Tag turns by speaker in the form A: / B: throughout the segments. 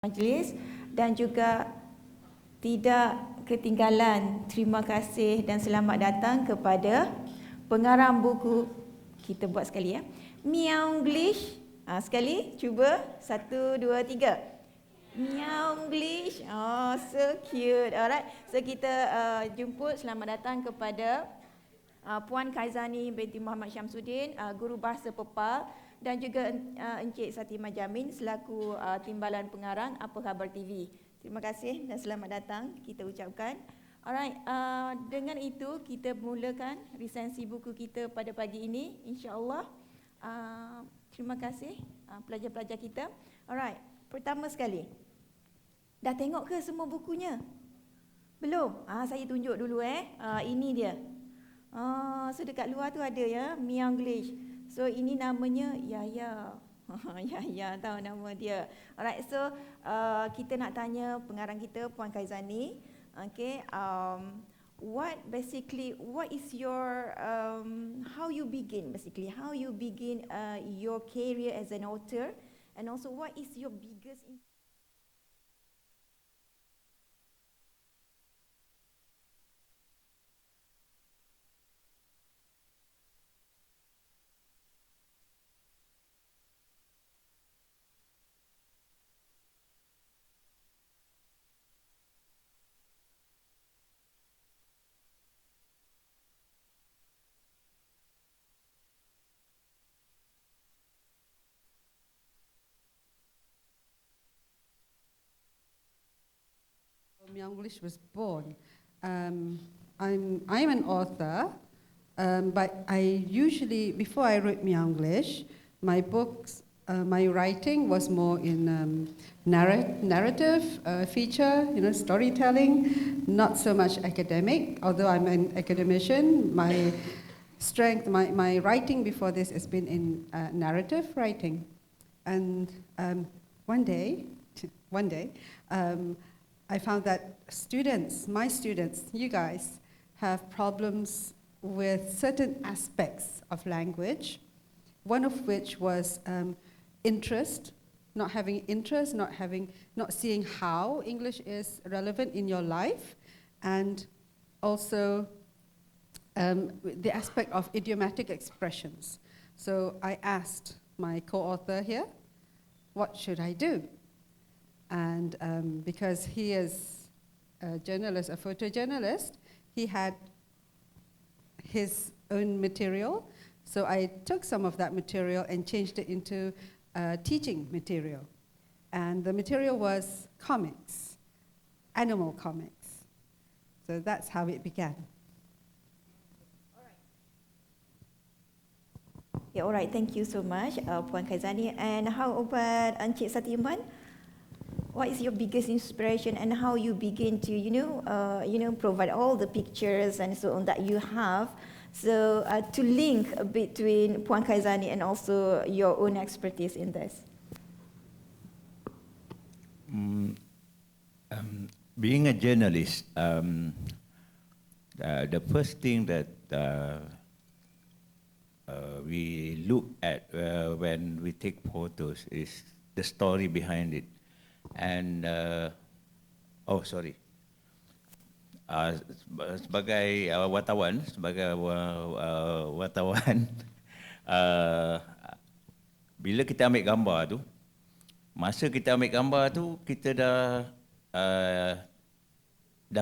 A: majlis dan juga tidak ketinggalan terima kasih dan selamat datang kepada pengarang buku kita buat sekali ya. Meownglish. Sekali cuba 1 2 3. Meownglish. Oh, so cute. Alright. So kita jemput selamat datang kepada Puan Chaizani binti Muhammad Shamsudin, guru bahasa PPAL, dan juga Encik Satiman Jamin selaku timbalan pengarang Apa Khabar TV. Terima kasih dan selamat datang kita ucapkan. Alright, dengan itu kita mulakan resensi buku kita pada pagi ini, insya-Allah. Terima kasih pelajar-pelajar kita. Alright, pertama sekali, dah tengok ke semua bukunya? Belum? Saya tunjuk dulu ini dia. So dekat luar tu ada ya, Meownglish. So ini namanya Yaya. Yaya tahu nama dia. Alright, so kita nak tanya pengarang kita Puan Chaizani. Okay, what is your how you begin your career as an author, and also what is your biggest
B: Meownglish was born. I'm an author, but I usually, before I wrote Meownglish, my books, my writing was more in narrative feature, storytelling, not so much academic. Although I'm an academician, my strength, my writing before this has been in narrative writing. And one day, I found that my students, you guys, have problems with certain aspects of language, one of which was interest, not having interest, not seeing how English is relevant in your life, and also the aspect of idiomatic expressions. So I asked my co-author here, what should I do? And because he is a journalist, a photojournalist, he had his own material. So I took some of that material and changed it into teaching material. And the material was comics, animal comics. So that's how it began.
A: Yeah, all right. Thank you so much, Puan Chaizani. And how about Encik Satiman? What is your biggest inspiration and how you begin to, provide all the pictures and so on that you have, so to link between Puan Chaizani and also your own expertise in this?
C: Being a journalist, the first thing that we look at when we take photos is the story behind it. And sebagai wartawan, bila kita ambil gambar tu, masa kita ambil gambar tu, kita dah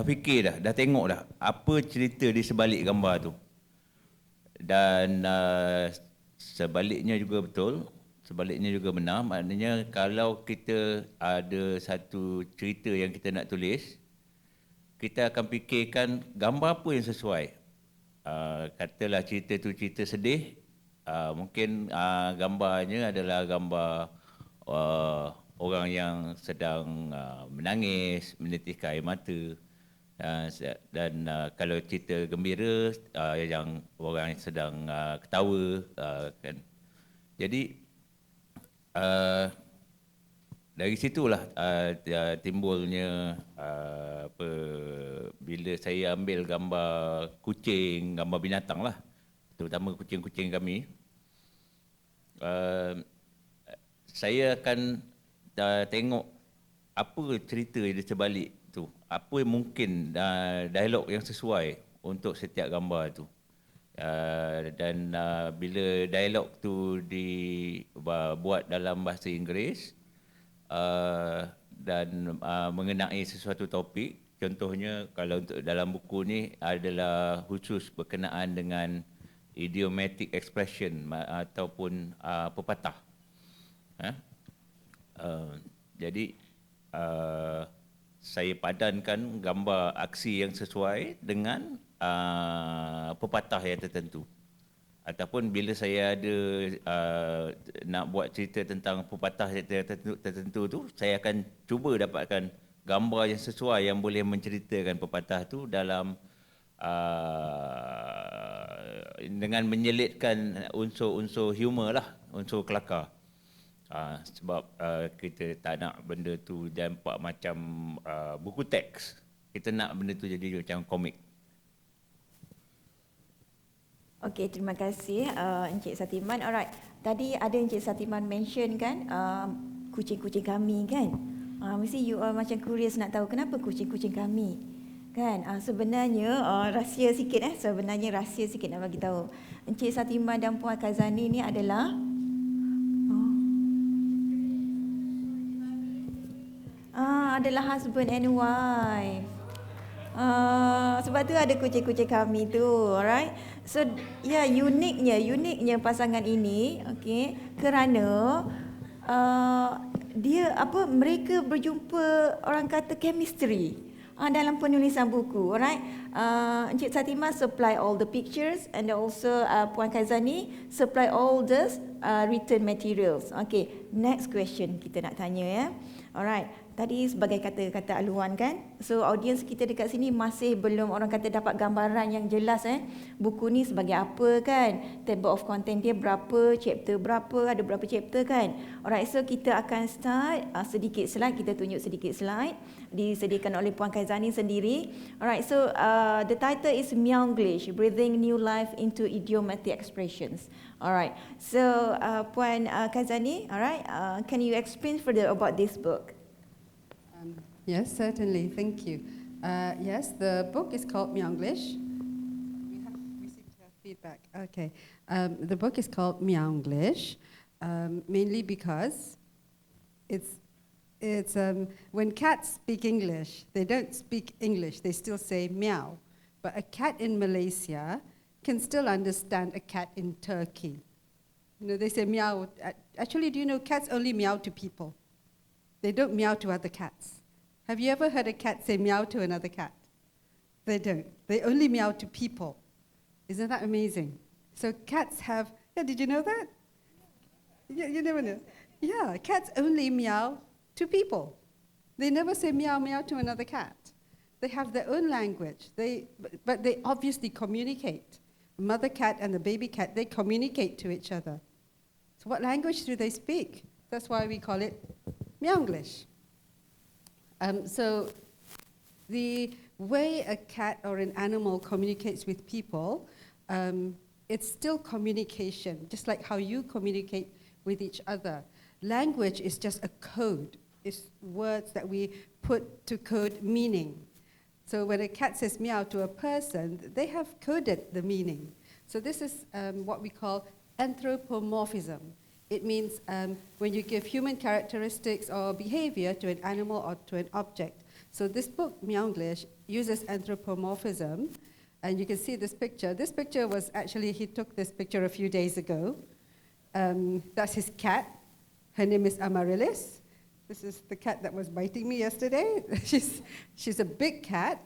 C: fikir dah tengok dah apa cerita di sebalik gambar tu. Dan sebaliknya juga betul. Sebaliknya juga benar, maknanya kalau kita ada satu cerita yang kita nak tulis, kita akan fikirkan gambar apa yang sesuai. Katalah cerita tu cerita sedih, mungkin gambarnya adalah gambar orang yang sedang menangis, menitiskan air mata. Dan kalau cerita gembira, yang orang yang sedang ketawa. Kan. Jadi, dari situlah timbulnya bila saya ambil gambar kucing, gambar binatang lah, terutama kucing-kucing kami, saya akan tengok apa cerita di sebalik tu, apa yang mungkin dialog yang sesuai untuk setiap gambar tu. Dan bila dialog tu dibuat dalam bahasa Inggeris dan mengenai sesuatu topik, contohnya kalau untuk dalam buku ni adalah khusus berkenaan dengan idiomatic expression ataupun pepatah. Jadi saya padankan gambar aksi yang sesuai dengan pepatah yang tertentu. Ataupun bila saya ada nak buat cerita tentang pepatah yang tertentu tu, saya akan cuba dapatkan gambar yang sesuai yang boleh menceritakan pepatah tu dalam dengan menyelitkan unsur-unsur humor lah, unsur kelakar. Sebab kita tak nak benda tu nampak macam buku teks. Kita nak benda tu jadi macam komik.
A: Okey, terima kasih Encik Satiman. Alright, tadi ada Encik Satiman mention kan kucing-kucing kami kan. Mesti you all macam curious nak tahu kenapa kucing-kucing kami. Kan? Sebenarnya rahsia sikit sebenarnya rahsia sikit nak bagi tahu. Encik Satiman dan Puan Chaizani ni adalah adalah husband and wife. Sebab tu ada kucing-kucing kami tu, alright. So ya, uniknya pasangan ini, okey, kerana mereka berjumpa, orang kata chemistry dalam penulisan buku, alright. Encik Satiman supply all the pictures and also Puan Chaizani supply all the written materials. Okay, next question kita nak tanya ya. Alright, tadi sebagai kata-kata aluan kan. So audience kita dekat sini masih belum orang kata dapat gambaran yang jelas buku ni sebagai apa kan. Table of content dia berapa, chapter berapa, ada berapa chapter kan. Alright, so kita akan start sedikit slide, kita tunjuk sedikit slide disediakan oleh Puan Chaizani sendiri. Alright, so the title is Meownglish, Breathing New Life into Idiomatic Expressions. Alright, so Puan Chaizani, alright, can you explain further about this book?
B: Yes, certainly. Thank you. Yes, the book is called Meownglish. We seem to have feedback. Okay. The book is called Meownglish, mainly because it's when cats speak English, they don't speak English. They still say meow. But a cat in Malaysia can still understand a cat in Turkey. You know, they say meow. Actually, do you know cats only meow to people? They don't meow to other cats. Have you ever heard a cat say meow to another cat? They don't. They only meow to people. Isn't that amazing? So cats have, did you know that? You never know. Yeah, cats only meow to people. They never say meow, meow to another cat. They have their own language, but they obviously communicate. The mother cat and the baby cat, they communicate to each other. So what language do they speak? That's why we call it Meownglish. So the way a cat or an animal communicates with people, it's still communication, just like how you communicate with each other. Language is just a code. It's words that we put to code meaning. So when a cat says meow to a person, they have coded the meaning. So this is what we call anthropomorphism. It means when you give human characteristics or behavior to an animal or to an object. So this book, Meownglish, uses anthropomorphism. And you can see this picture. This picture was actually, he took this picture a few days ago. That's his cat. Her name is Amaryllis. This is the cat that was biting me yesterday. She's a big cat,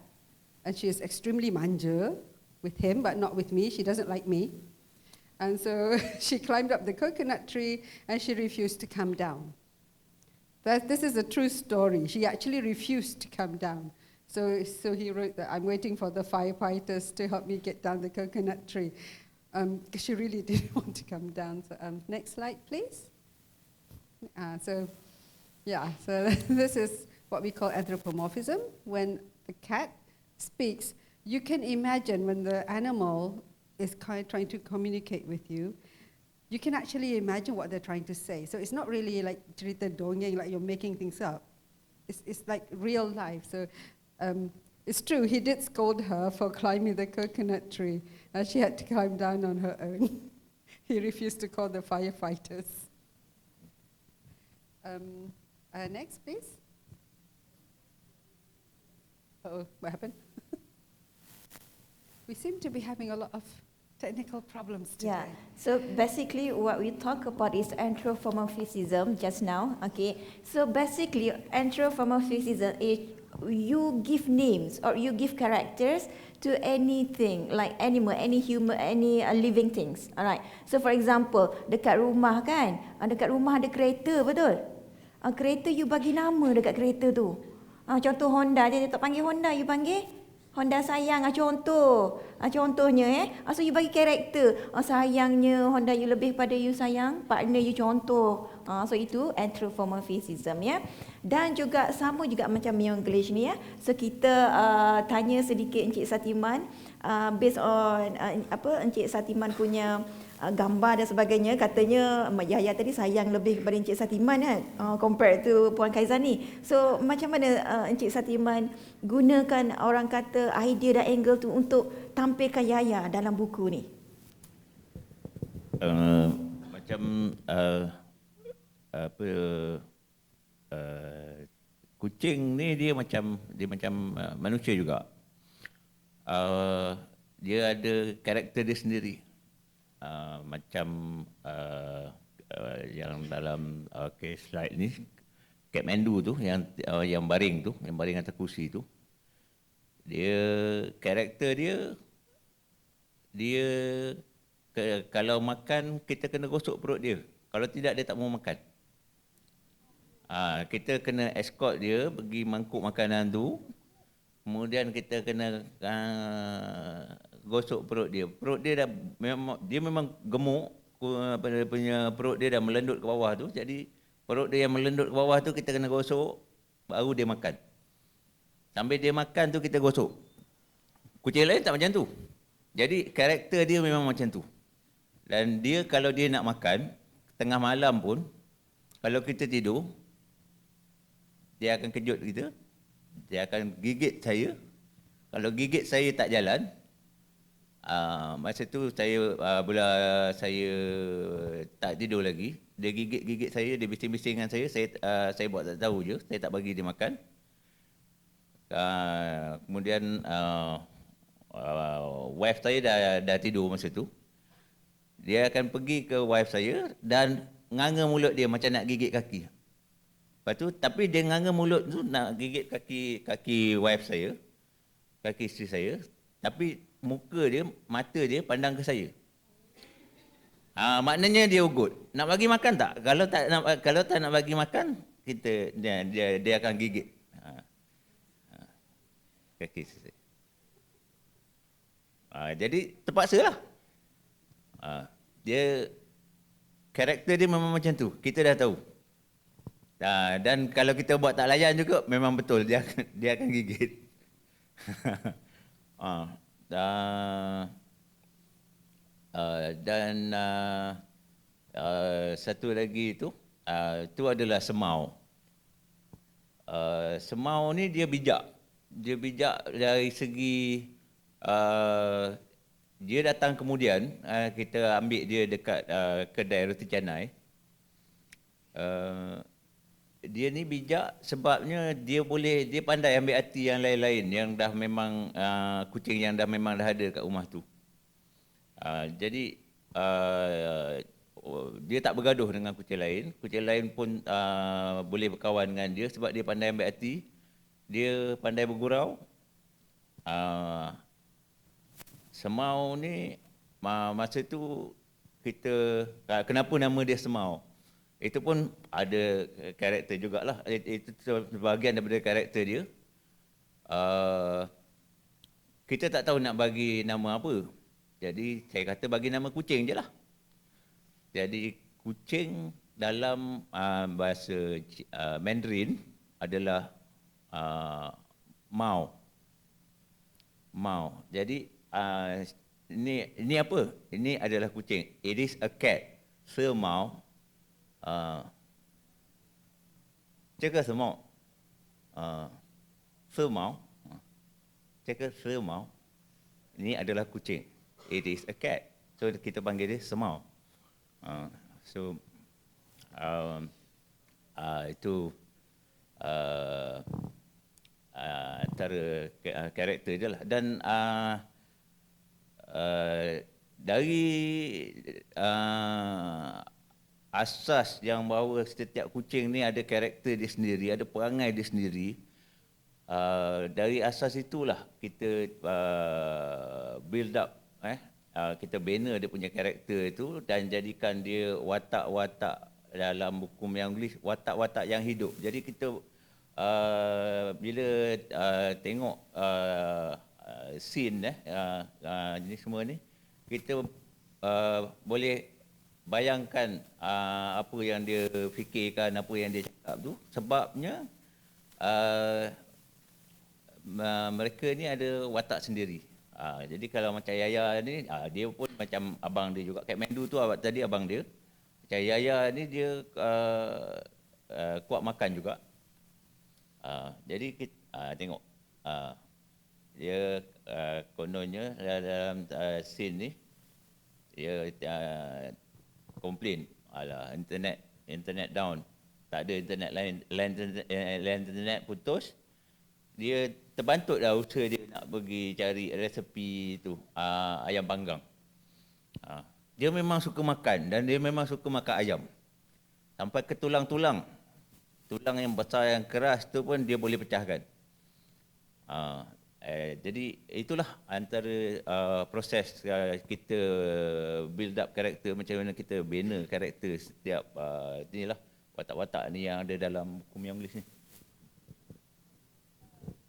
B: and she is extremely manja with him, but not with me. She doesn't like me. And so she climbed up the coconut tree, and she refused to come down. This is a true story. She actually refused to come down. So he wrote that, I'm waiting for the firefighters to help me get down the coconut tree. Because she really didn't want to come down. So next slide, please. So this is what we call anthropomorphism. When the cat speaks, you can imagine when the animal is trying to communicate with you, you can actually imagine what they're trying to say. So it's not really like cerita dongeng, like you're making things up. it's like real life. So it's true, he did scold her for climbing the coconut tree. She had to climb down on her own. He refused to call the firefighters. Next, please. Oh, what happened? We seem to be having a lot of technical problems today.
A: Yeah. So basically, what we talk about is anthropomorphism just now. Okay. So basically, anthropomorphism is you give names or you give characters to anything like animal, any human, any living things. Alright. So for example, dekat rumah kan, dekat rumah ada kereta, betul? Kereta you bagi nama dekat kereta tu. Contoh Honda, dia tak panggil Honda, you panggil Honda sayang, contohnya so you bagi karakter, sayangnya Honda you lebih pada you sayang, partner you contoh. So itu anthropomorphism ya. Dan juga sama juga macam Meownglish ni ya. So kita tanya sedikit Encik Satiman based on Encik Satiman punya gambar dan sebagainya, katanya Mak Yahya tadi sayang lebih kepada Encik Satiman kan, compared to Puan Chaizani. So macam mana Encik Satiman gunakan orang kata idea dan angle tu untuk tampilkan Yahya dalam buku ni?
C: Macam kucing ni dia macam manusia juga. Dia ada karakter dia sendiri. Macam yang dalam slide ni, Kathmandu tu yang baring atas kursi tu, dia karakter dia kalau makan kita kena gosok perut dia, kalau tidak dia tak mau makan. Kita kena escort dia pergi mangkuk makanan tu, kemudian kita kena gosok perut dia. Perut dia memang gemuk, punya perut dia dah melendut ke bawah tu. Jadi perut dia yang melendut ke bawah tu kita kena gosok, baru dia makan. Sambil dia makan tu kita gosok. Kucing lain tak macam tu. Jadi karakter dia memang macam tu. Dan dia kalau dia nak makan tengah malam pun, kalau kita tidur, dia akan kejut kita. Dia akan gigit saya. Kalau gigit saya tak jalan, masa tu saya bila saya tak tidur lagi, dia gigit saya, dia bising-bising dengan saya buat tak tahu je, saya tak bagi dia makan. Kemudian wife saya dah tidur masa tu. Dia akan pergi ke wife saya dan nganga mulut dia macam nak gigit kaki. Lepas tu, tapi dia nganga mulut tu nak gigit kaki wife saya, kaki isteri saya, tapi muka dia, mata dia pandang ke saya. Maknanya dia ugut. Nak bagi makan tak? Kalau tak nak bagi makan, dia akan gigit kaki isteri saya. Jadi terpaksalah. Dia karakter dia memang macam tu. Kita dah tahu. Dan kalau kita buat tak layan juga, memang betul dia akan gigit. Dan satu lagi itu adalah semau. Semau ni dia bijak. Dia bijak dari segi dia datang kemudian kita ambil dia dekat kedai roti canai. Dia ni bijak sebabnya dia pandai ambil hati yang lain-lain yang dah memang kucing yang dah memang dah ada kat rumah tu. Jadi dia tak bergaduh dengan kucing lain. Kucing lain pun boleh berkawan dengan dia sebab dia pandai ambil hati. Dia pandai bergurau. Semau ni masa tu kita kenapa nama dia semau? Itu pun ada karakter jugalah. Itu sebahagian daripada karakter dia. Kita tak tahu nak bagi nama apa. Jadi saya kata bagi nama kucing je lah. Jadi kucing dalam bahasa Mandarin adalah Mau. Jadi ini apa? Ini adalah kucing. It is a cat. Semau. 这个什么 Semau, cakap semau, ini adalah kucing. It is a cat. So kita panggil dia semau. Itu antara karakter je lah. Dan dari asas yang bahawa setiap kucing ni ada karakter dia sendiri, ada perangai dia sendiri, dari asas itulah kita build up, kita bina dia punya karakter itu dan jadikan dia watak-watak dalam buku Meownglish, watak-watak yang hidup. Jadi kita bila tengok scene ini semua ni, kita boleh bayangkan apa yang dia fikirkan, apa yang dia cakap tu. Sebabnya mereka ni ada watak sendiri. Jadi kalau macam Yaya ni, dia pun macam abang dia juga. Kat Mendu tu tadi abang dia. Macam Yaya ni dia kuat makan juga. Jadi kita tengok dia kononnya dalam scene ni dia komplain, alah internet down, tak ada internet lain, internet putus. Dia terbantut dah usaha dia nak pergi cari resepi tu ayam panggang. Dia memang suka makan dan dia memang suka makan ayam sampai ke tulang-tulang yang besar yang keras tu pun dia boleh pecahkan. Jadi itulah antara proses kita build up karakter, macam mana kita bina karakter setiap inilah watak-watak ni yang ada dalam buku Meownglish ni.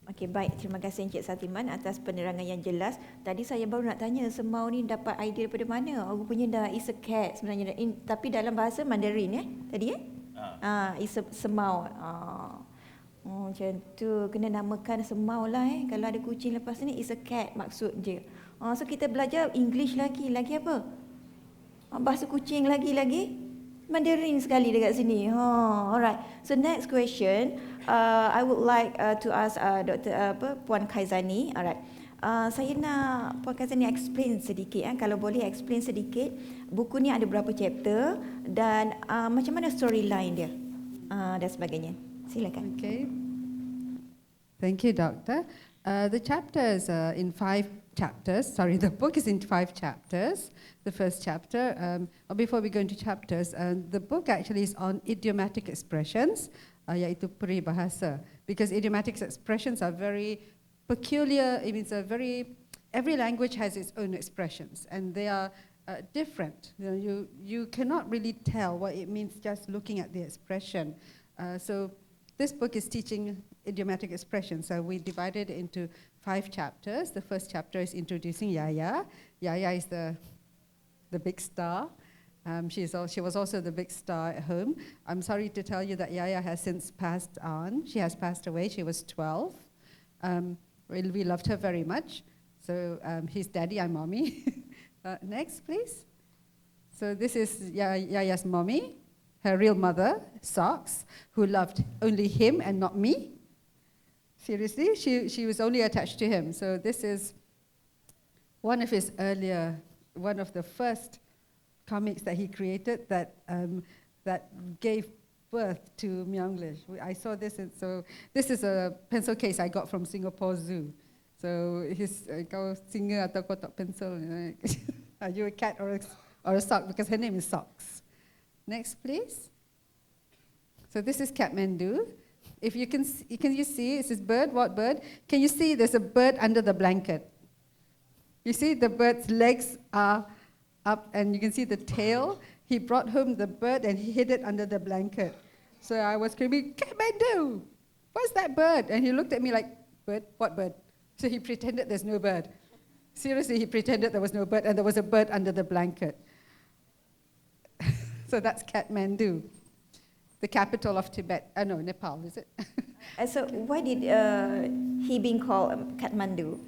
A: Okey, baik. Terima kasih Encik Satiman atas penerangan yang jelas. Tadi saya baru nak tanya, semau ni dapat idea daripada mana? Rupanya dah is a cat sebenarnya. Tapi dalam bahasa Mandarin tadi is a semau. Macam tu, kena namakan semau lah Kalau ada kucing lepas ni, is a cat maksud je. So kita belajar English lagi apa? Bahasa kucing lagi Mandarin sekali dekat sini. Alright. So next question, I would like to ask Puan Chaizani. Alright. Saya nak Puan Chaizani explain sedikit kalau boleh explain sedikit buku ni ada berapa chapter dan macam mana storyline dia dan sebagainya. Silakan.
B: Okay. Thank you, Doctor. The chapters in 5 chapters. Sorry, the book is in 5 chapters. The first chapter. Before we go into chapters, the book actually is on idiomatic expressions, iaitu peribahasa. Because idiomatic expressions are very peculiar. It means every language has its own expressions, and they are different. You cannot really tell what it means just looking at the expression. So this book is teaching idiomatic expressions. So we divided it into 5 chapters. The first chapter is introducing Yaya. Yaya is the big star. She was also the big star at home. I'm sorry to tell you that Yaya has since passed on. She has passed away. She was 12. We loved her very much. So he's daddy, I'm mommy. Next, please. So this is Yaya's mommy, her real mother, Socks, who loved only him and not me. Seriously, she was only attached to him. So this is one of the first comics that he created that gave birth to Meownglish. I saw this, and so this is a pencil case I got from Singapore Zoo. So kau singa atau kau tak pencil? Are you a cat or a sock? Because her name is Socks. Next, please. So this is Kathmandu. If you can you see, it says bird, what bird? Can you see there's a bird under the blanket? You see the bird's legs are up and you can see the tail. He brought home the bird and he hid it under the blanket. So I was screaming, Kathmandu, what's that bird? And he looked at me like, bird, what bird? So he pretended there's no bird. Seriously, he pretended there was no bird and there was a bird under the blanket. So that's Kathmandu, the capital of Tibet. No, Nepal, is it?
A: So why did he being called Kathmandu?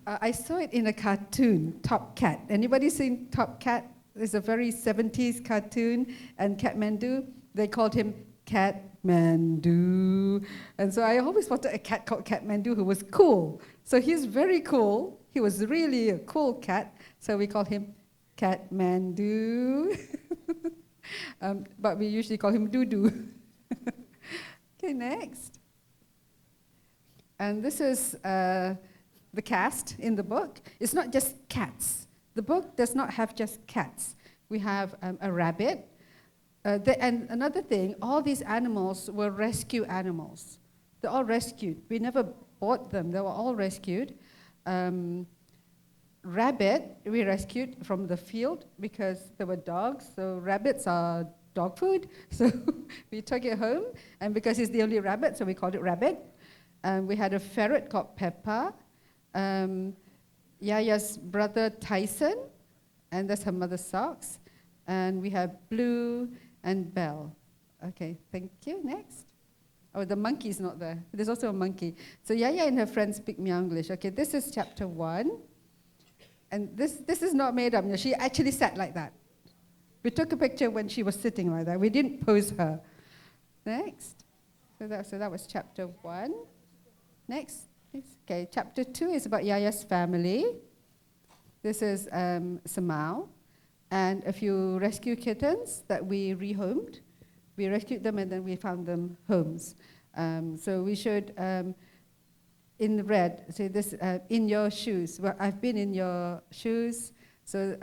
B: I saw it in a cartoon, Top Cat. Anybody seen Top Cat? It's a very 70s cartoon. And Kathmandu, they called him Kathmandu. And so I always wanted a cat called Kathmandu who was cool. So he's very cool. He was really a cool cat. So we call him Kathmandu. But we usually call him Dudu. Okay, next. And this is the cast in the book. It's not just cats. The book does not have just cats. We have a rabbit. And another thing, all these animals were rescue animals. They're all rescued. We never bought them. They were all rescued. Rabbit, we rescued from the field because there were dogs. So rabbits are dog food. So we took it home. And because it's the only rabbit, so we called it Rabbit. We had a ferret called Peppa. Yaya's brother Tyson, and that's her mother's socks. And we have Blue and Belle. Okay, thank you. Next. Oh, the monkey's not there. There's also a monkey. So Yaya and her friends speak Meownglish. Okay, this is chapter 1. And this is not made up. She actually sat like that. We took a picture when she was sitting like that. We didn't pose her. Next. So that was chapter 1. Next. Okay, chapter 2 is about Yaya's family. This is Samau and a few rescue kittens that we rehomed. We rescued them and then we found them homes. So we showed in the red, say this, in your shoes. Well, I've been in your shoes. So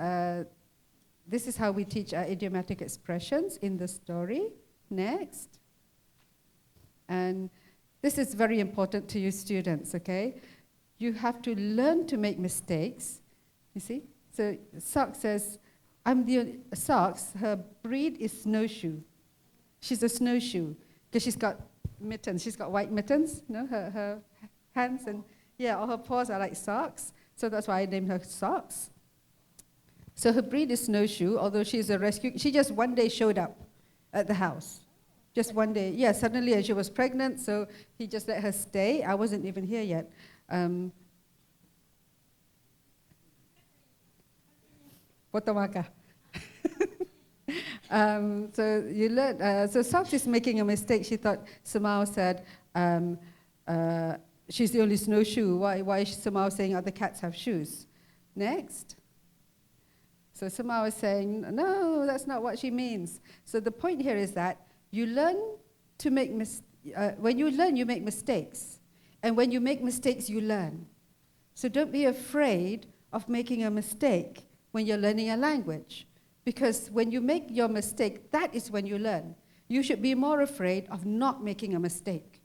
B: this is how we teach our idiomatic expressions in the story. Next. And this is very important to you students, okay? You have to learn to make mistakes, you see? So Sock says, Socks, her breed is snowshoe. She's a snowshoe, because she's got mittens. She's got white mittens, you know, her hands, and yeah, all her paws are like socks. So that's why I named her Socks. So her breed is snowshoe, although she's a rescue. She just one day showed up at the house. Just one day. Yeah, suddenly and she was pregnant, so he just let her stay. I wasn't even here yet. Potomaka. So you learn. So Socks is making a mistake. She thought Samau said, she's the only snowshoe. Why is Samau saying other cats have shoes? Next. So Samau is saying, no, that's not what she means. So the point here is that you learn to make when you learn, you make mistakes. And when you make mistakes, you learn. So don't be afraid of making a mistake when you're learning a language. Because when you make your mistake, that is when you learn. You should be more afraid of not making a mistake.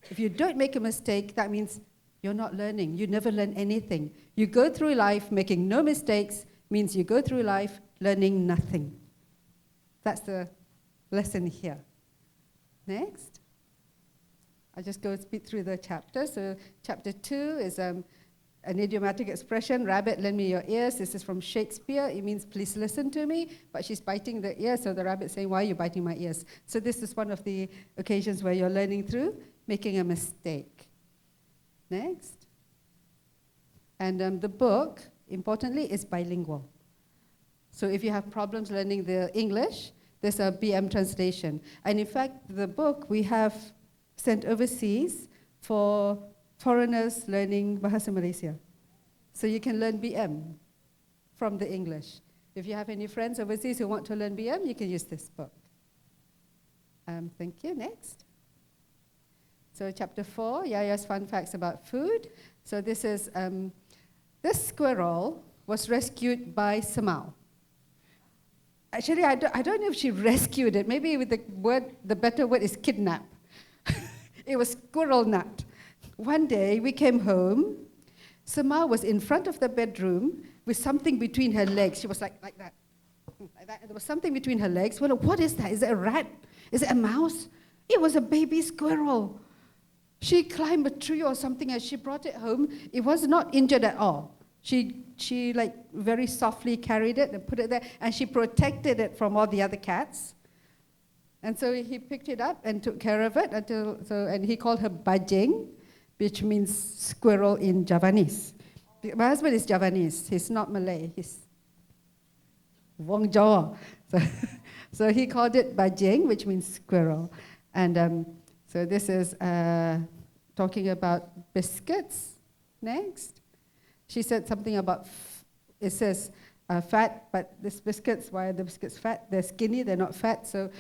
B: If you don't make a mistake, that means you're not learning. You never learn anything. You go through life making no mistakes, means you go through life learning nothing. That's the lesson here. Next. I'll just go speed through the chapter. So chapter 2 is an idiomatic expression, rabbit, lend me your ears. This is from Shakespeare. It means please listen to me, but she's biting the ear, so the rabbit's saying, why are you biting my ears? So this is one of the occasions where you're learning through making a mistake. Next. And the book, importantly, is bilingual. So if you have problems learning the English, there's a BM translation. And in fact, the book we have sent overseas for foreigners learning Bahasa Malaysia. So you can learn BM from the English. If you have any friends overseas who want to learn BM, you can use this book. Thank you. Next. So chapter 4, Yaya's fun facts about food. So this is, this squirrel was rescued by Samau. Actually, I don't know if she rescued it. Maybe with the better word is kidnap. It was squirrel nut. One day we came home. Samau was in front of the bedroom with something between her legs. She was like that. Like that. And there was something between her legs. Well, what is that? Is it a rat? Is it a mouse? It was a baby squirrel. She climbed a tree or something and she brought it home. It was not injured at all. She like very softly carried it and put it there, and she protected it from all the other cats. And so he picked it up and took care of it and he called her Bajing, which means squirrel in Javanese. My husband is Javanese. He's not Malay. He's Wong Jawa. So he called it Bajing, which means squirrel. And so this is talking about biscuits. Next. She said something about, it says fat, but this biscuits, why are the biscuits fat? They're skinny, they're not fat. So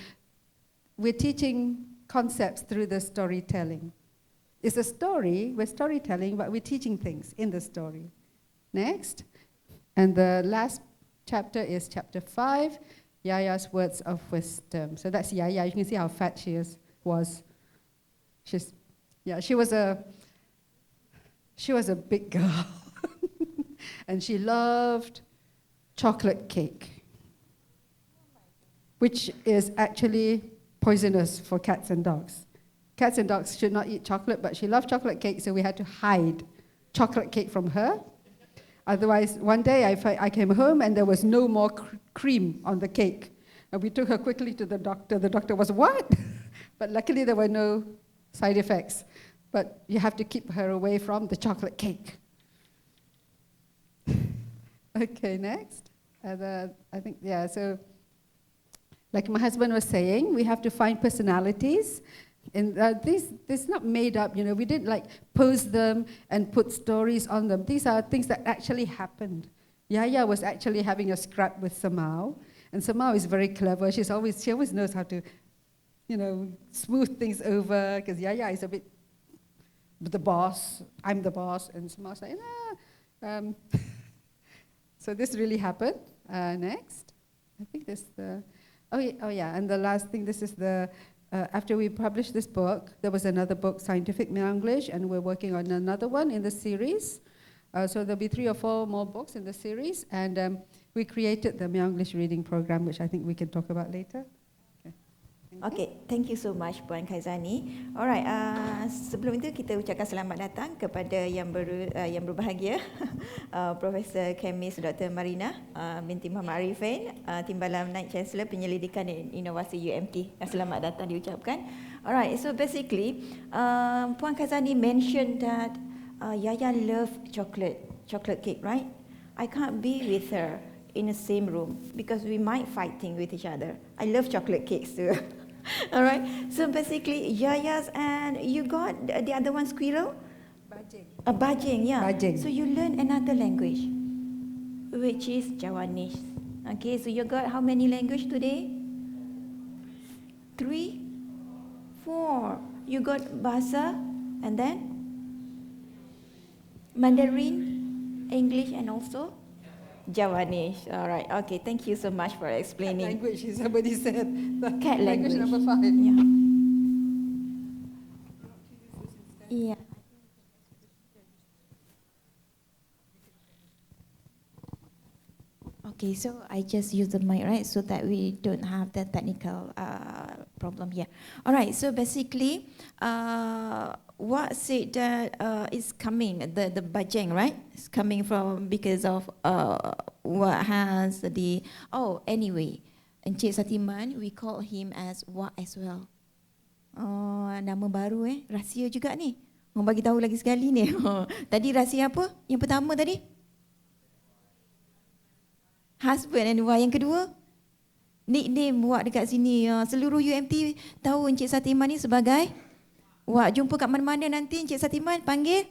B: we're teaching concepts through the storytelling. It's a story, we're storytelling, but we're teaching things in the story. Next. And the last chapter is chapter 5, Yaya's words of wisdom. So that's Yaya. You can see how fat she was. She was a big girl. And she loved chocolate cake, which is actually poisonous for cats and dogs. Cats and dogs should not eat chocolate, but she loved chocolate cake, so we had to hide chocolate cake from her. Otherwise, one day I came home and there was no more cream on the cake. And we took her quickly to the doctor. The doctor was, what? But luckily there were no side effects. But you have to keep her away from the chocolate cake. Okay, next. I think, yeah, so like my husband was saying, we have to find personalities. And this is not made up, you know, we didn't like pose them and put stories on them. These are things that actually happened. Yaya was actually having a scrap with Samau, and Samau is very clever. She always knows how to, you know, smooth things over, because Yaya is a bit the boss, I'm the boss, and Samau's like, nah. So this really happened. Next. I think this the, oh yeah, and the last thing, this is the, after we published this book, there was another book, Scientific Meownglish, and we're working on another one in the series. So there'll be 3 or 4 more books in the series, and we created the Meownglish reading program, which I think we can talk about later.
A: Okay, thank you so much Puan Chaizani. Alright, sebelum itu kita ucapkan selamat datang kepada yang berbahagia, Profesor Kemis Dr. Marina binti Muhammad Arifin, Timbalan Naik Chancellor Penyelidikan dan Inovasi UMT. Selamat datang diucapkan. Alright, so basically, Puan Chaizani mentioned that Yaya loved chocolate cake, right? I can't be with her in the same room because we might fighting with each other. I love chocolate cakes too. All right. So basically, Yaya's and you got the other one, squirrel.
B: Bajing.
A: A bajing, yeah.
B: Bajing.
A: So you learn another language, which is Javanese. Okay. So you got how many language today? 3, 4. You got Bahasa, and then Mandarin, English, and also Javanese. All right. Okay. Thank you so much for explaining.
B: Cat language, somebody said. The
A: Cat language.
B: Number 5.
A: Yeah. Yeah. Okay, so I just use the mic, right, so that we don't have the technical problem here. All right, so basically, what said that is coming, the bajang, right? It's coming from because of what has the, anyway, Encik Satiman, we call him as Wak as well. Nama baru rahsia juga ni. Mau bagi tahu lagi sekali ni. Tadi rahsia apa? Yang pertama tadi? Husband and wife. Yang kedua? Nickname Wak dekat sini. Seluruh UMT tahu Encik Satiman ni sebagai Wak. Jumpa kat mana-mana nanti Encik Satiman panggil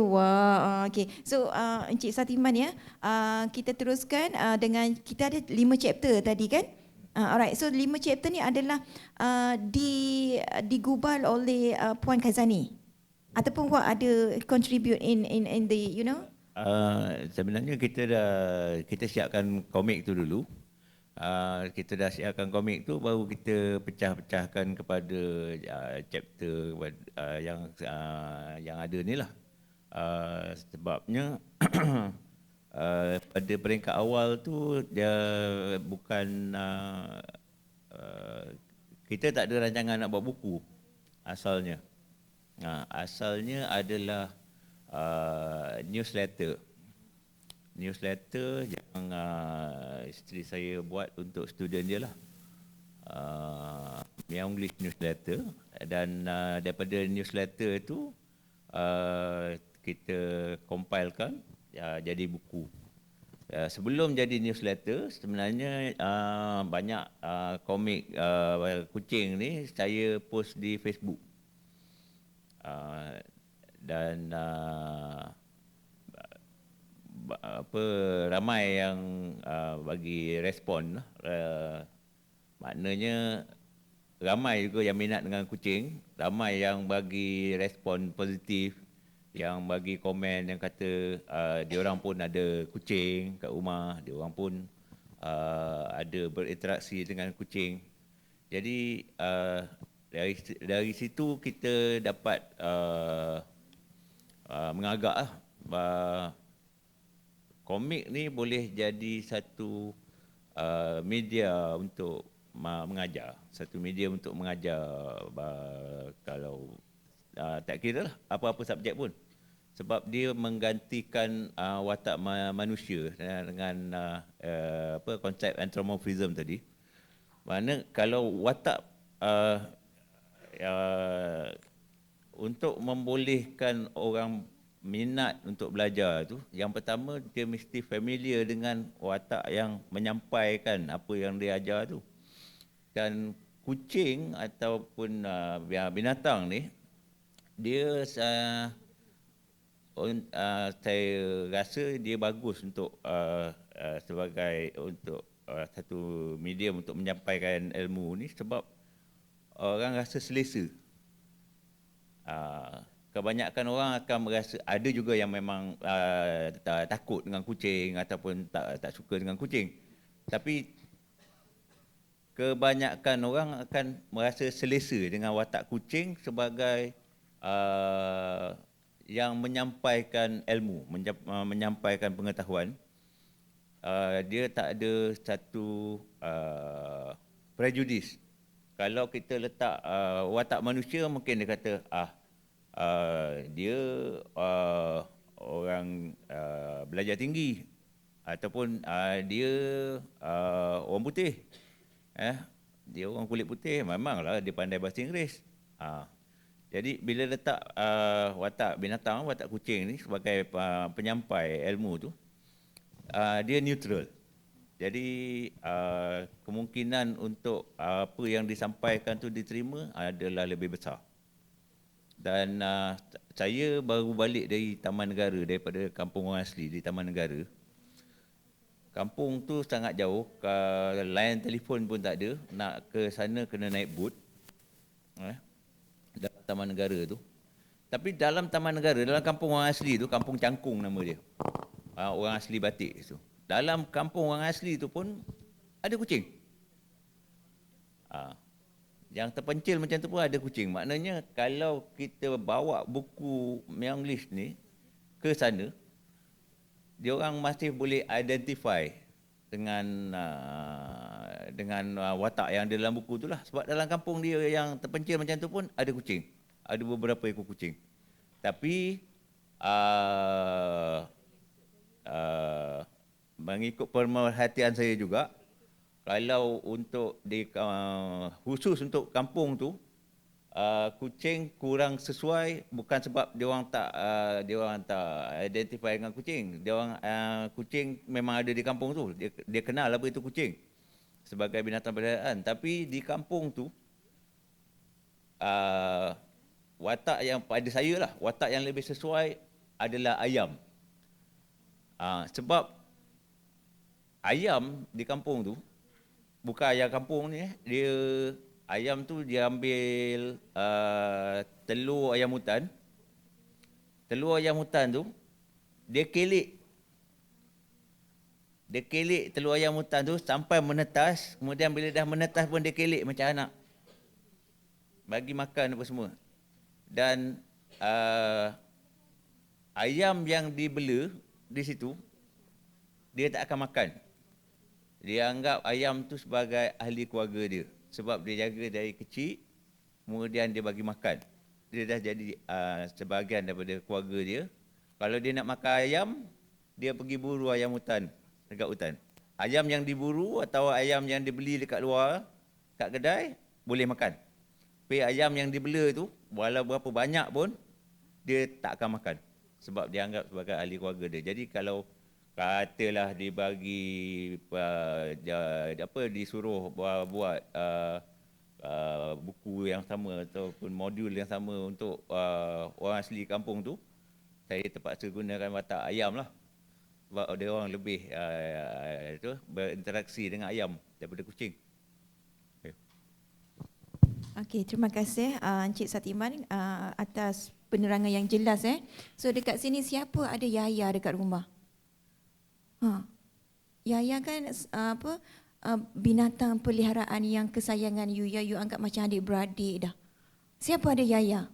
A: Wak. Okay. So Encik Satiman ya, kita teruskan dengan, kita ada 5 chapter tadi kan? Alright, so 5 chapter ni adalah digubal oleh Puan Chaizani ataupun Wak ada contribute in the, you know?
C: Sebenarnya kita siapkan komik tu dulu. Kita dah siapkan komik tu, baru kita pecah-pecahkan kepada chapter yang ada ni lah. Sebabnya pada peringkat awal tu dia bukan kita tak ada rancangan nak buat buku asalnya. Asalnya adalah newsletter yang isteri saya buat untuk student dia lah. Meownglish newsletter, dan daripada newsletter itu kita compilekan jadi buku. Sebelum jadi newsletter, sebenarnya banyak komik kucing ni saya post di Facebook. Dan ramai yang bagi respon. Maknanya ramai juga yang minat dengan kucing, ramai yang bagi respon positif, yang bagi komen yang kata diorang pun ada kucing kat rumah, diorang pun ada berinteraksi dengan kucing. Jadi dari situ kita dapat mengagak komik ni boleh jadi satu media untuk mengajar, satu media untuk mengajar kalau tak kira lah apa-apa subjek pun. Sebab dia menggantikan watak manusia dengan konsep anthropomorphism tadi. Mana kalau watak untuk membolehkan orang minat untuk belajar tu, yang pertama dia mesti familiar dengan watak yang menyampaikan apa yang dia ajar tu. Dan kucing ataupun binatang ni, dia saya rasa dia bagus untuk sebagai satu medium untuk menyampaikan ilmu ni, sebab orang rasa selesa. Kebanyakan orang akan merasa, ada juga yang memang takut dengan kucing ataupun tak suka dengan kucing. Tapi kebanyakan orang akan merasa selesa dengan watak kucing sebagai yang menyampaikan ilmu, menyampaikan pengetahuan. Dia tak ada satu prejudis. Kalau kita letak watak manusia, mungkin dia kata dia orang belajar tinggi, ataupun dia orang putih, dia orang kulit putih, memanglah dia pandai bahasa Inggeris. Jadi bila letak watak binatang, watak kucing ni sebagai penyampai ilmu tu, dia neutral. Jadi kemungkinan untuk apa yang disampaikan tu diterima adalah lebih besar. Dan saya baru balik dari Taman Negara, daripada kampung orang asli di Taman Negara. Kampung tu sangat jauh, line telefon pun tak ada, nak ke sana kena naik bot. Dalam Taman Negara tu. Tapi dalam Taman Negara, dalam kampung orang asli tu, Kampung Cangkung nama dia. Orang asli batik tu. Dalam kampung orang asli tu pun ada kucing. Yang terpencil macam tu pun ada kucing. Maknanya kalau kita bawa buku Meownglish ni ke sana, dia orang masih boleh identify dengan watak yang ada dalam buku tu lah. Sebab dalam kampung dia yang terpencil macam tu pun ada kucing. Ada beberapa ekor kucing. Tapi mengikut pemerhatian saya juga, kalau untuk khusus untuk kampung tu, kucing kurang sesuai, bukan sebab dia orang tak identify dengan kucing. Dia orang kucing memang ada di kampung tu. Dia kenal apa itu kucing sebagai binatang peliharaan. Tapi di kampung tu watak yang pada saya lah, watak yang lebih sesuai adalah ayam. Sebab ayam di kampung tu, bukan ayam kampung ni, ayam tu dia ambil telur ayam hutan. Telur ayam hutan tu dia kelik. Dia kelik telur ayam hutan tu sampai menetas. Kemudian bila dah menetas pun dia kelik macam anak. Bagi makan apa semua. Dan ayam yang dibela di situ, dia tak akan makan. Dia anggap ayam tu sebagai ahli keluarga dia. Sebab dia jaga dari kecil, kemudian dia bagi makan. Dia dah jadi sebahagian daripada keluarga dia. Kalau dia nak makan ayam, dia pergi buru ayam hutan dekat hutan. Ayam yang diburu atau ayam yang dibeli dekat luar, kat kedai, boleh makan. Tapi ayam yang dibela tu, walau berapa banyak pun, dia tak akan makan. Sebab dia anggap sebagai ahli keluarga dia. Jadi kalau katalah dibagi disuruh buat buku yang sama ataupun modul yang sama untuk orang asli kampung tu, saya terpaksa gunakan watak ayam lah. Sebab ada orang lebih berinteraksi dengan ayam daripada kucing.
A: Okey, terima kasih Encik Satiman atas penerangan yang jelas. So dekat sini siapa ada Yaya dekat rumah? Yaya kan binatang peliharaan yang kesayangan you, you anggap macam adik-beradik dah. Siapa ada Yaya?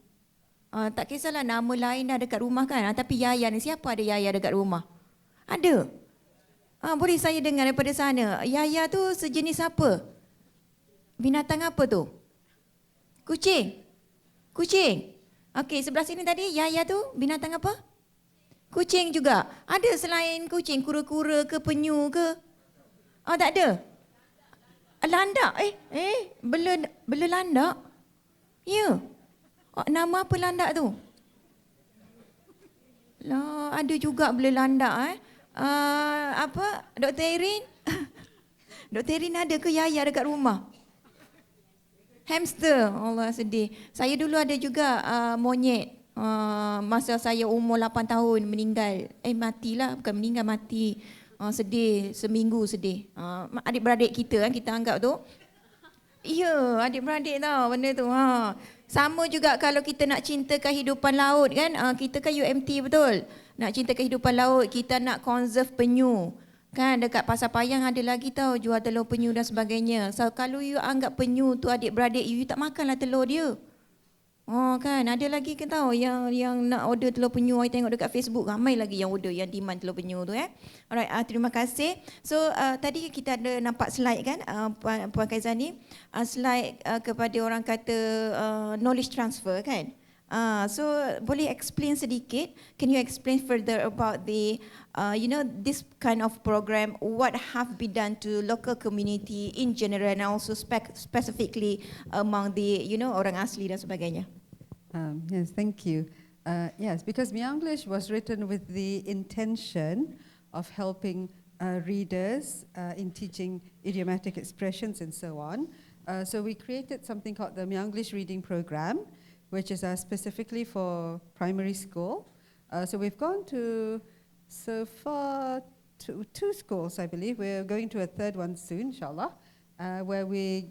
A: Tak kisahlah nama lain dah dekat rumah kan, tapi Yaya ni, siapa ada Yaya dekat rumah? Ada? Boleh saya dengar daripada sana. Yaya tu sejenis apa? Binatang apa tu? Kucing? Kucing? Okey, sebelah sini tadi Yaya tu binatang apa? Kucing juga. Ada selain kucing, kura-kura ke, penyu ke? Tak ada? Landak? Bela landak? Ya. Nama apa landak tu? Lah, ada juga bela landak. Apa? Dr. Erin? Dr. Erin ada ke Yaya dekat rumah? Hamster. Allah, sedih. Saya dulu ada juga monyet. Masa saya umur 8 tahun meninggal. Matilah, bukan meninggal, mati. Sedih, seminggu sedih. Adik-beradik kita kan, kita anggap tu. Ya, adik-beradik tau benda tu. Sama juga kalau kita nak cinta kehidupan laut kan. Kita kan UMT betul. Nak cinta kehidupan laut, kita nak conserve penyu. Kan dekat Pasar Payang ada lagi tau jual telur penyu dan sebagainya. So kalau you anggap penyu tu adik-beradik you tak makanlah telur dia. Kan ada lagi ke tahu yang nak order telur penyu, I tengok dekat Facebook ramai lagi yang order, yang demand telur penyu tu. Alright, terima kasih. So tadi kita ada nampak slide kan Puan Chaizani, slide kepada orang kata knowledge transfer kan. So boleh explain sedikit, can you explain further about the this kind of program, what have been done to local community in general and also specifically among the orang asli dan sebagainya.
B: Yes, thank you. Yes, because Meownglish was written with the intention of helping readers in teaching idiomatic expressions and so on. So we created something called the Meownglish Reading Program, which is specifically for primary school. So we've gone to, so far, two schools, I believe. We're going to a third one soon, inshallah, where we